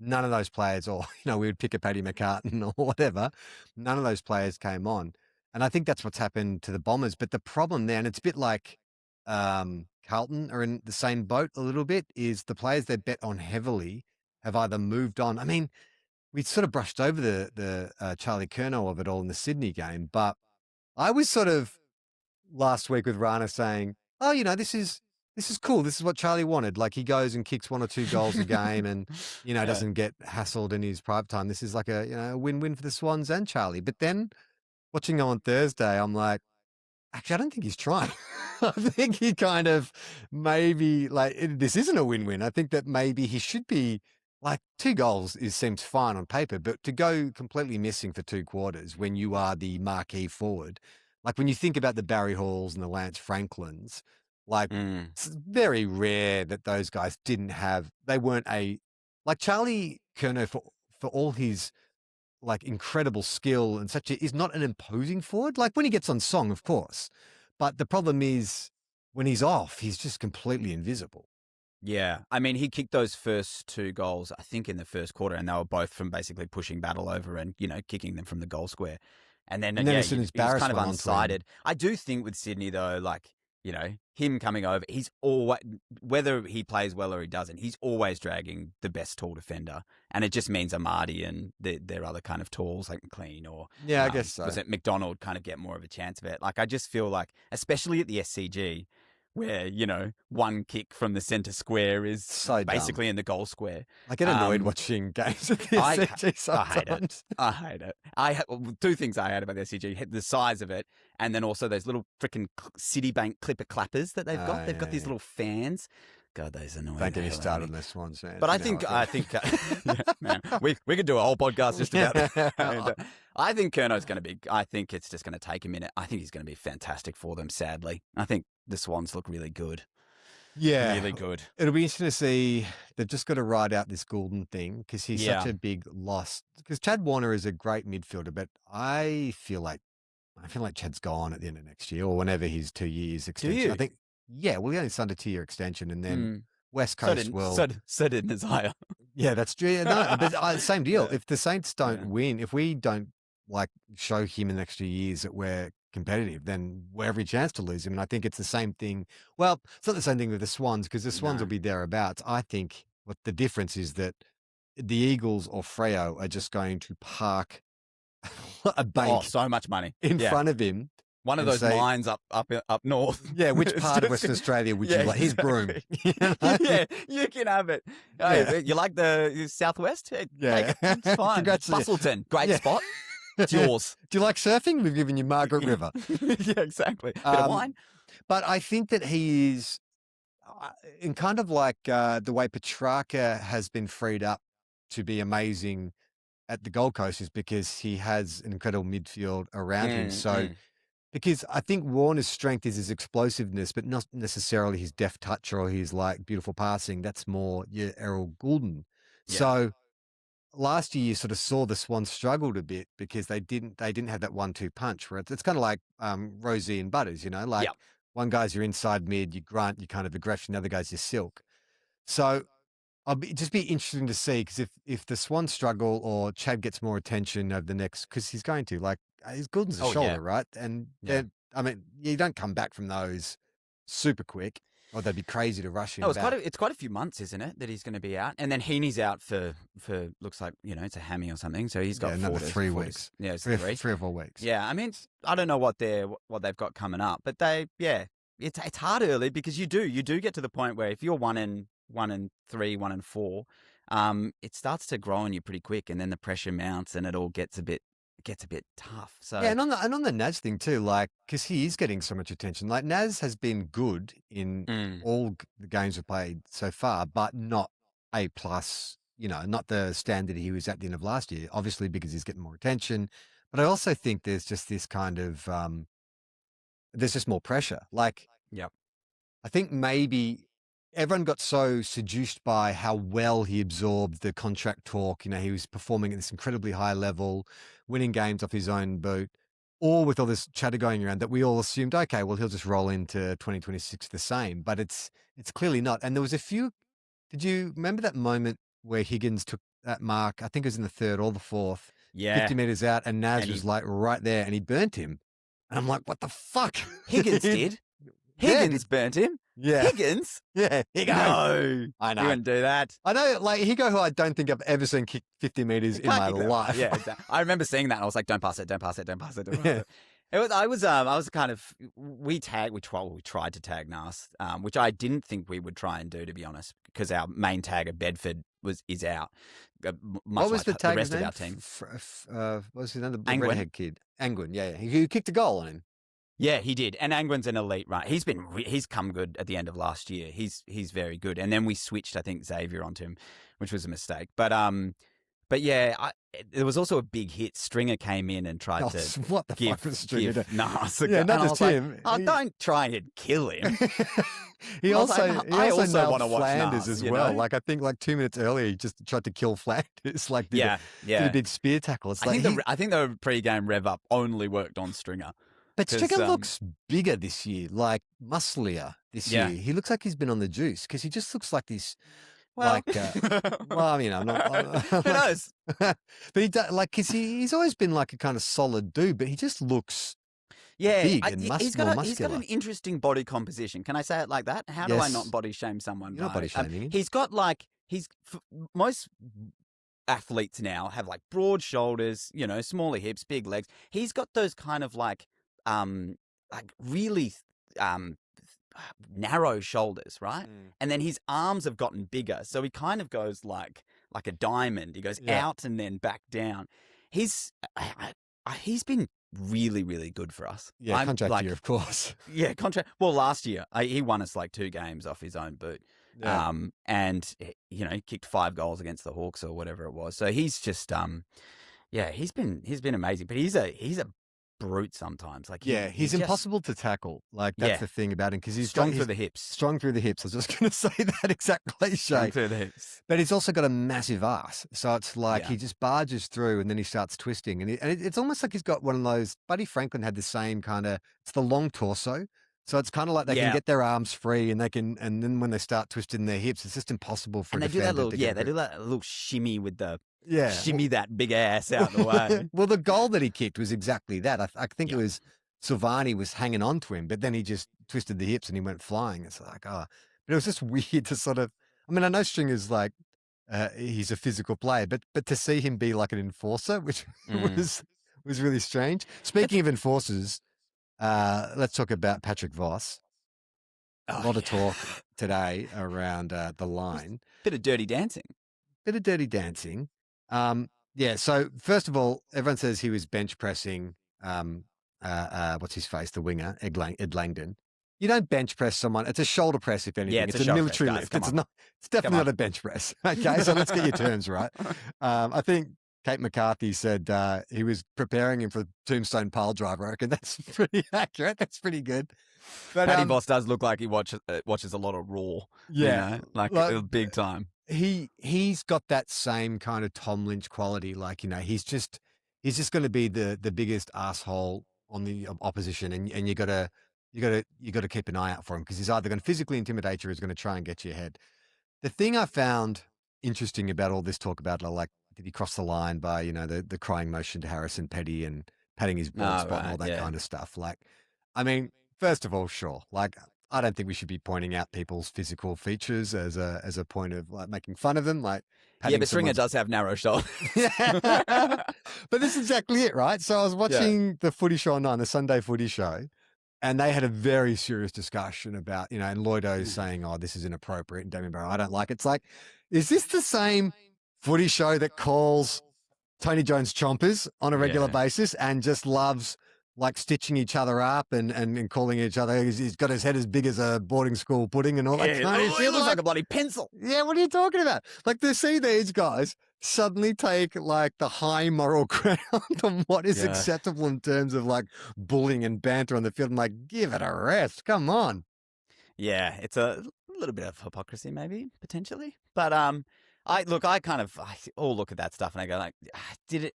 none of those players, or, we would pick a Paddy McCartan or whatever. None of those players came on. And I think that's what's happened to the Bombers. But the problem there, and it's a bit like Carlton are in the same boat a little bit, is the players they bet on heavily have either moved on. I mean, we sort of brushed over the Charlie Curnow of it all in the Sydney game. But I was sort of last week with Rana saying, oh, this is cool. This is what Charlie wanted. Like he goes and kicks 1 or 2 goals a game and, doesn't get hassled in his prime time. This is like a win-win for the Swans and Charlie. But then watching on Thursday, I'm like, actually, I don't think he's trying. I think he kind of maybe this isn't a win-win. I think that maybe he should be 2 goals seems fine on paper, but to go completely missing for 2 quarters when you are the marquee forward, like when you think about the Barry Halls and the Lance Franklins, it's very rare that those guys they weren't Charlie Curnow for all his incredible skill and is not an imposing forward. Like when he gets on song, of course, but the problem is when he's off, he's just completely invisible. Yeah. I mean, he kicked those first 2 goals, I think in the first quarter, and they were both from basically pushing Battle over and, kicking them from the goal square. And then as soon as Barris kind of unsighted. I do think with Sydney though, him coming over, he's always, whether he plays well or he doesn't, he's always dragging the best tall defender. And it just means Amadi and their other kind of talls like McLean or... Yeah, I guess so. Was it McDonald kind of get more of a chance of it? I just feel like, especially at the SCG, where, one kick from the centre square is So dumb. basically in the goal square. I get annoyed watching games of the SCG sometimes. I hate it. Two things I hate about the SCG: the size of it, and then also those little freaking Citibank clipper clappers that they've got. They've got these little fans. God, those annoying. Don't get me started on the Swans, man. But I think, man, we could do a whole podcast just about that. And, I think Kerno's going to be. I think it's just going to take a minute. I think he's going to be fantastic for them. Sadly, I think the Swans look really good. Yeah, really good. It'll be interesting to see. They've just got to ride out this Goulden thing because he's such a big loss. Because Chad Warner is a great midfielder, but I feel like Chad's gone at the end of next year or whenever his 2 years extension. Do you? I think. Yeah, well, he only signed a 2-year extension, and then West Coast So did Nazaya. Yeah, that's true. Yeah, no, but same deal. Yeah. If the Saints don't win, if we don't show him in the next 2 years that we're competitive, then we're every chance to lose him. And I think it's the same thing. Well, it's not the same thing with the Swans because the Swans will be thereabouts. I think what the difference is that the Eagles or Freo are just going to park a bank So much money in front of him. One of those mines up north. Yeah, which part of Western Australia would you like? His broom. Yeah, you can have it. Hey, you like the Southwest? Yeah. It's fine. Bustleton, great spot. It's yours. Do you like surfing? We've given you Margaret River. Yeah, exactly. Bit of wine. But I think that he is, in kind of like the way Petrarca has been freed up to be amazing at the Gold Coast is because he has an incredible midfield around him. So, because I think Warner's strength is his explosiveness, but not necessarily his deft touch or his beautiful passing. That's more Errol Goulden. Yeah. So last year you sort of saw the Swans struggled a bit because they didn't have that 1-2 punch where it's kind of like Rosie and Butters, one guy's your inside mid, you grunt, you kind of aggression, the other guy's your silk. So just be interesting to see because if the Swans struggle or Chad gets more attention over the next, because he's going to his Goulden's a shoulder, right? And you don't come back from those super quick, or they'd be crazy to rush him. No, it's quite a few months, isn't it, that he's going to be out, and then Heaney's out for looks like it's a hammy or something, so he's got another 3 weeks. Yeah, it's 3 or 4 weeks. Yeah, I mean, I don't know what they've got coming up, but it's hard early because you do get to the point where if you're 1-3, 1-4, it starts to grow on you pretty quick, and then the pressure mounts, and it all gets a bit tough. So yeah, and on the Naz thing too, because he is getting so much attention. Naz has been good in all the games we've played so far, but not A+. Not the standard he was at the end of last year. Obviously, because he's getting more attention, but I also think there's just this kind of there's just more pressure. Yep. I think maybe everyone got so seduced by how well he absorbed the contract talk. He was performing at this incredibly high level, winning games off his own boot, all with all this chatter going around that we all assumed, okay, well, he'll just roll into 2026 the same. But it's clearly not. And there was a few. Did you remember that moment where Higgins took that mark? I think it was in the third or the fourth. Yeah. 50 meters out, and Naz was right there, and he burnt him. And I'm like, what the fuck? Higgins did. Higgins burnt him. Yeah. Higgins? Yeah. Higo. No. I know. He wouldn't do that. I know, Higo, who I don't think I've ever seen kick 50 meters in my life. Yeah, exactly. I remember seeing that and I was like, don't pass it, don't pass it, don't pass it, don't pass it. I was kind of, we tried to tag Nas, which I didn't think we would try and do, to be honest, because our main tagger, Bedford, is out. What was the tag rest name? Of our team? What was his name? The Angwin. redhead kid. Angwin, yeah. He kicked a goal on him. Yeah, he did. And Angwin's an elite, right? He's come good at the end of last year. He's very good. And then we switched, I think, Xavier onto him, which was a mistake. But yeah, there was also a big hit. Stringer came in and tried to what the fuck was Stringer doing? Yeah, not just him. Don't try and kill him. He also want to nailed watch Flanders Nas, as well. I think 2 minutes earlier he just tried to kill Flanders. Did a big spear tackle. It's I think the pre-game rev up only worked on Stringer. But Stringer looks bigger this year, musclier this year. He looks like he's been on the juice because he just looks like this. Well, I'm not. Who knows? But he does, because he's always been a kind of solid dude, but he just looks big and more muscular. He's got an interesting body composition. Can I say it like that? How do I not body shame someone? You're not body shaming him. He's got most athletes now have broad shoulders, smaller hips, big legs. He's got those kind of really narrow shoulders, right? And then his arms have gotten bigger, so he kind of goes like a diamond. He goes out and then back down. He's been really, really good for us. Yeah, contract year, of course. Yeah, contract. Well, last year he won us like 2 games off his own boot. Yeah. And he kicked 5 goals against the Hawks or whatever it was. So he's just he's been amazing. But he's a brute sometimes. Like he's just impossible to tackle. Like that's the thing about him because he's strong through the hips. Strong through the hips. I was just going to say that exact cliche. Strong through the hips. But he's also got a massive ass. So it's like he just barges through and then he starts twisting. And it's almost like he's got one of those. Buddy Franklin had the same kind of. It's the long torso. So it's kind of like they can get their arms free and then when they start twisting their hips, it's just impossible for. And they do that little shimmy with the. Yeah. Shimmy that big ass out the way. Well, the goal that he kicked was exactly that. I think it was Silvani was hanging on to him, but then he just twisted the hips and he went flying. It's like, but it was just weird to sort of, I mean, I know Stringer's like, he's a physical player, but to see him be like an enforcer, which was really strange. Speaking of enforcers, let's talk about Patrick Voss. A lot of talk today around the line. Bit of dirty dancing. So first of all, everyone says he was bench pressing, what's his face, the winger, Ed Langdon. You don't bench press someone. It's a shoulder press, if anything. Yeah, it's a military lift. It's definitely not a bench press. Okay, so let's get your terms right. I think Kate McCarthy said he was preparing him for Tombstone pile driver. I reckon that's pretty accurate. That's pretty good. But Paddy Voss does look like he watches a lot of Raw. Yeah. Like big time. He's got that same kind of Tom Lynch quality. Like, he's just going to be the biggest asshole on the opposition. And you got to keep an eye out for him because he's either going to physically intimidate you or he's going to try and get you ahead. The thing I found interesting about all this talk about, like, did he cross the line by, the crying motion to Harrison Petty and patting his bald spot and all that kind of stuff. Like, I mean, first of all, sure. Like, I don't think we should be pointing out people's physical features as a point of like making fun of them. Like, but Stringer does have narrow shoulders. But this is exactly it, right? So I was watching the Footy Show 9, the Sunday Footy Show, and they had a very serious discussion about, and Lloydo's saying, "Oh, this is inappropriate," and Damien Barrow, "I don't like it." It's like, is this the same Footy Show that calls Tony Jones chompers on a regular basis and just loves like stitching each other up and calling each other? He's got his head as big as a boarding school pudding and all that kind of shit. It looks like a bloody pencil. Yeah, what are you talking about? Like, to see these guys suddenly take like the high moral ground on what is acceptable in terms of like bullying and banter on the field. I'm like, give it a rest. Come on. Yeah, it's a little bit of hypocrisy maybe, potentially. But I look at that stuff and I go like, did it,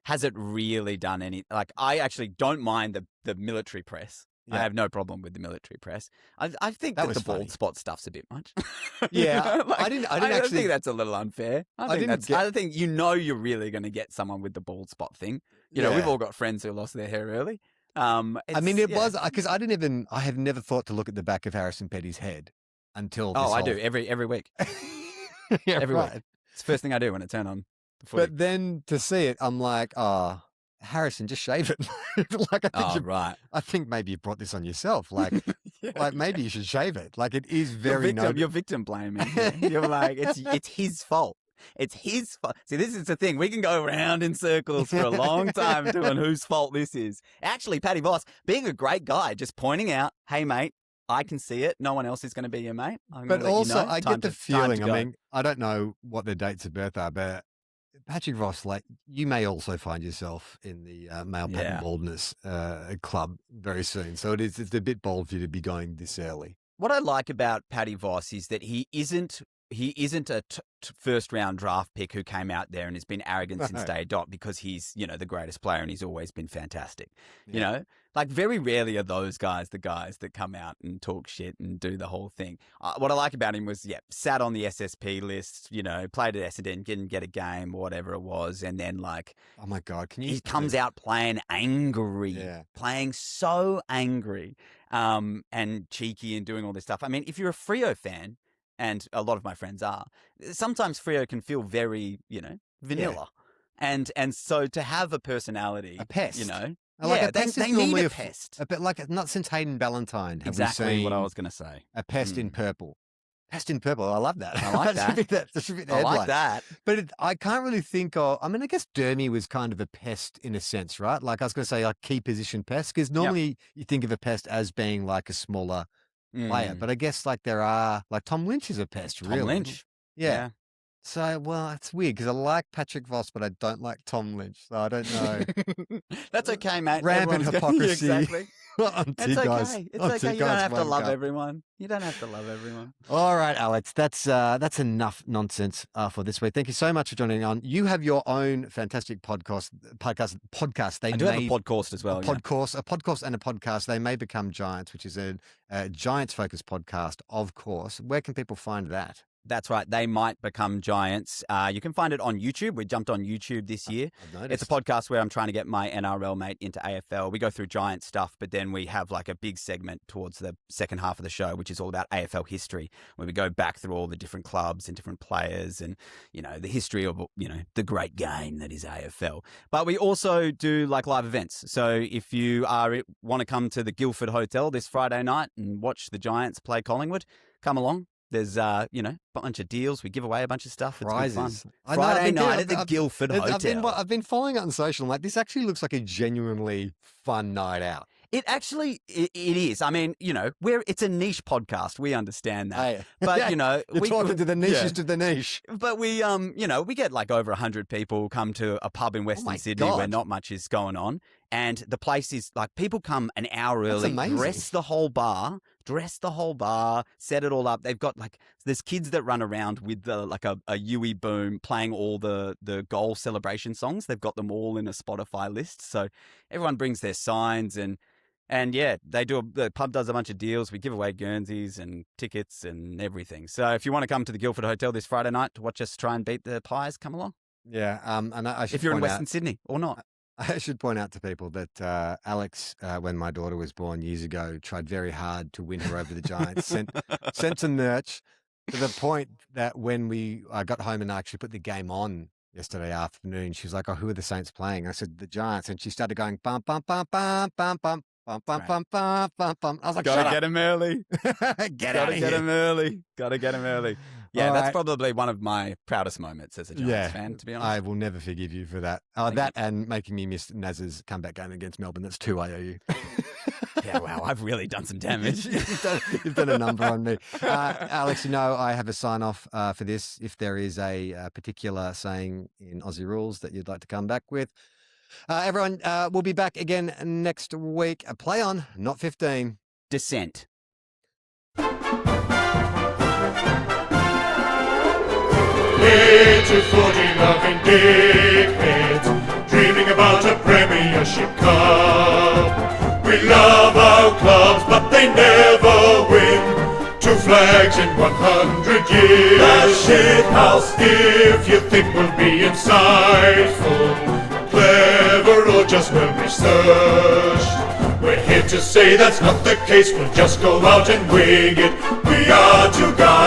has it really done any? Like, I actually don't mind the military press. Yeah. I have no problem with the military press. I think that the bald spot stuff's a bit much. Yeah, like, I didn't I think that's a little unfair. I think you're really going to get someone with the bald spot thing. We've all got friends who lost their hair early. I mean, it was because I have never thought to look at the back of Harrison Petty's head until. I do every week. Every week. It's the first thing I do when I turn on. But then to see it, I'm like, Harrison, just shave it. Like, I think maybe you brought this on yourself. Like, like maybe you should shave it. Like, it is very You're victim blaming. You're like, it's his fault. It's his fault. See, this is the thing. We can go around in circles for a long time doing whose fault this is. Actually, Paddy Voss, being a great guy, just pointing out, hey, mate, I can see it. No one else is going to be your mate. But also, I get the feeling, I mean, I don't know what their dates of birth are, but Patrick Voss, like, you may also find yourself in the male pattern baldness club very soon. So it's a bit bold for you to be going this early. What I like about Paddy Voss is that he isn't a first round draft pick who came out there and has been arrogant since day dot because he's, the greatest player and he's always been fantastic. Like, very rarely are those guys the guys that come out and talk shit and do the whole thing. What I like about him was, sat on the SSP list, played at Essendon, didn't get a game or whatever it was. And then, like, oh my God, he comes out playing angry, playing so angry, and cheeky and doing all this stuff. I mean, if you're a Freo fan, and a lot of my friends are, sometimes Freo can feel very, vanilla. And so to have a personality, a pest. Like Yeah, a pest they is need normally a pest. A bit like not since Hayden Ballantyne have Exactly we seen what I was going to say. a pest in purple. Pest in purple. I love that. I like that. That should be the I like headline. that. But I can't really think of. I mean, I guess Dermy was kind of a pest in a sense, right? Like I was going to say, like key position pest, because normally you think of a pest as being like a smaller player, but I guess like there are like Tom Lynch is a pest, Tom really. Lynch. Yeah. So, well, it's weird because I like Patrick Voss, but I don't like Tom Lynch. So I don't know. That's okay, mate. Rampant Everyone's hypocrisy. Exactly. On It's two okay. guys. It's on okay. two You don't guys, have to one love cup. everyone. You don't have to love everyone. All right, Alex, that's enough nonsense for this week. Thank you so much for joining on. You have your own fantastic podcast. They I do have a may podcast as well. a podcast and a podcast. They may become giants, which is a Giants focused podcast, of course. Where can people find that? That's right. They might become giants. You can find it on YouTube. We jumped on YouTube this year. I've noticed. It's a podcast where I'm trying to get my NRL mate into AFL. We go through giant stuff, but then we have like a big segment towards the second half of the show, which is all about AFL history, where we go back through all the different clubs and different players and, the history of, the great game that is AFL. But we also do like live events. So if you want to come to the Guildford Hotel this Friday night and watch the Giants play Collingwood, come along. There's, a bunch of deals. We give away a bunch of stuff. It's good fun. Prizes. I know, Friday I've been night doing- at the I've- Guildford Hotel. I've been following it on social. I'm like, this actually looks like a genuinely fun night out. It actually, it is. I mean, it's a niche podcast. We understand that. Hey. But, You're talking to the nichest of the niche. But we, we get like over 100 people come to a pub in Western my Sydney where God. not much is going on. And the place is like, people come an hour That's early, amazing. dress the whole bar, set it all up. They've got like, there's kids that run around with a Yui boom playing all the goal celebration songs. They've got them all in a Spotify list. So everyone brings their signs and yeah, the pub does a bunch of deals. We give away Guernseys and tickets and everything. So if you want to come to the Guildford Hotel this Friday night to watch us try and beat the Pies, come along. Yeah. And I should If you're in point Western out, Sydney or not. I should point out to people that Alex, when my daughter was born years ago, tried very hard to win her over the Giants. sent some merch to the point that when I got home and I actually put the game on yesterday afternoon, she was like, "Oh, who are the Saints playing?" I said, "The Giants," and she started going bum bum bum bum bum bum. Bum, bum, bum, bum, bum, bum. I was like, Gotta get him early. Get out of Gotta here. get him early. Gotta get him early. Yeah, All that's right. probably one of my proudest moments as a Giants fan, to be honest. I will never forgive you for that. That and making me miss Naz's comeback game against Melbourne. That's 2 I owe you. Yeah, wow, I've really done some damage. You've done a number on me. Alex, I have a sign off for this. If there is a particular saying in Aussie rules that you'd like to come back with, everyone, we'll be back again next week. Play on, not 15. Descent. Little footy-loving dickheads, dreaming about a Premiership Cup. We love our clubs, but they never win. 2 flags in 100 years. The shit house. If you think we'll be insightful, clever, or just well researched, we're here to say that's not the case. We'll just go out and wing it. We are 2 guys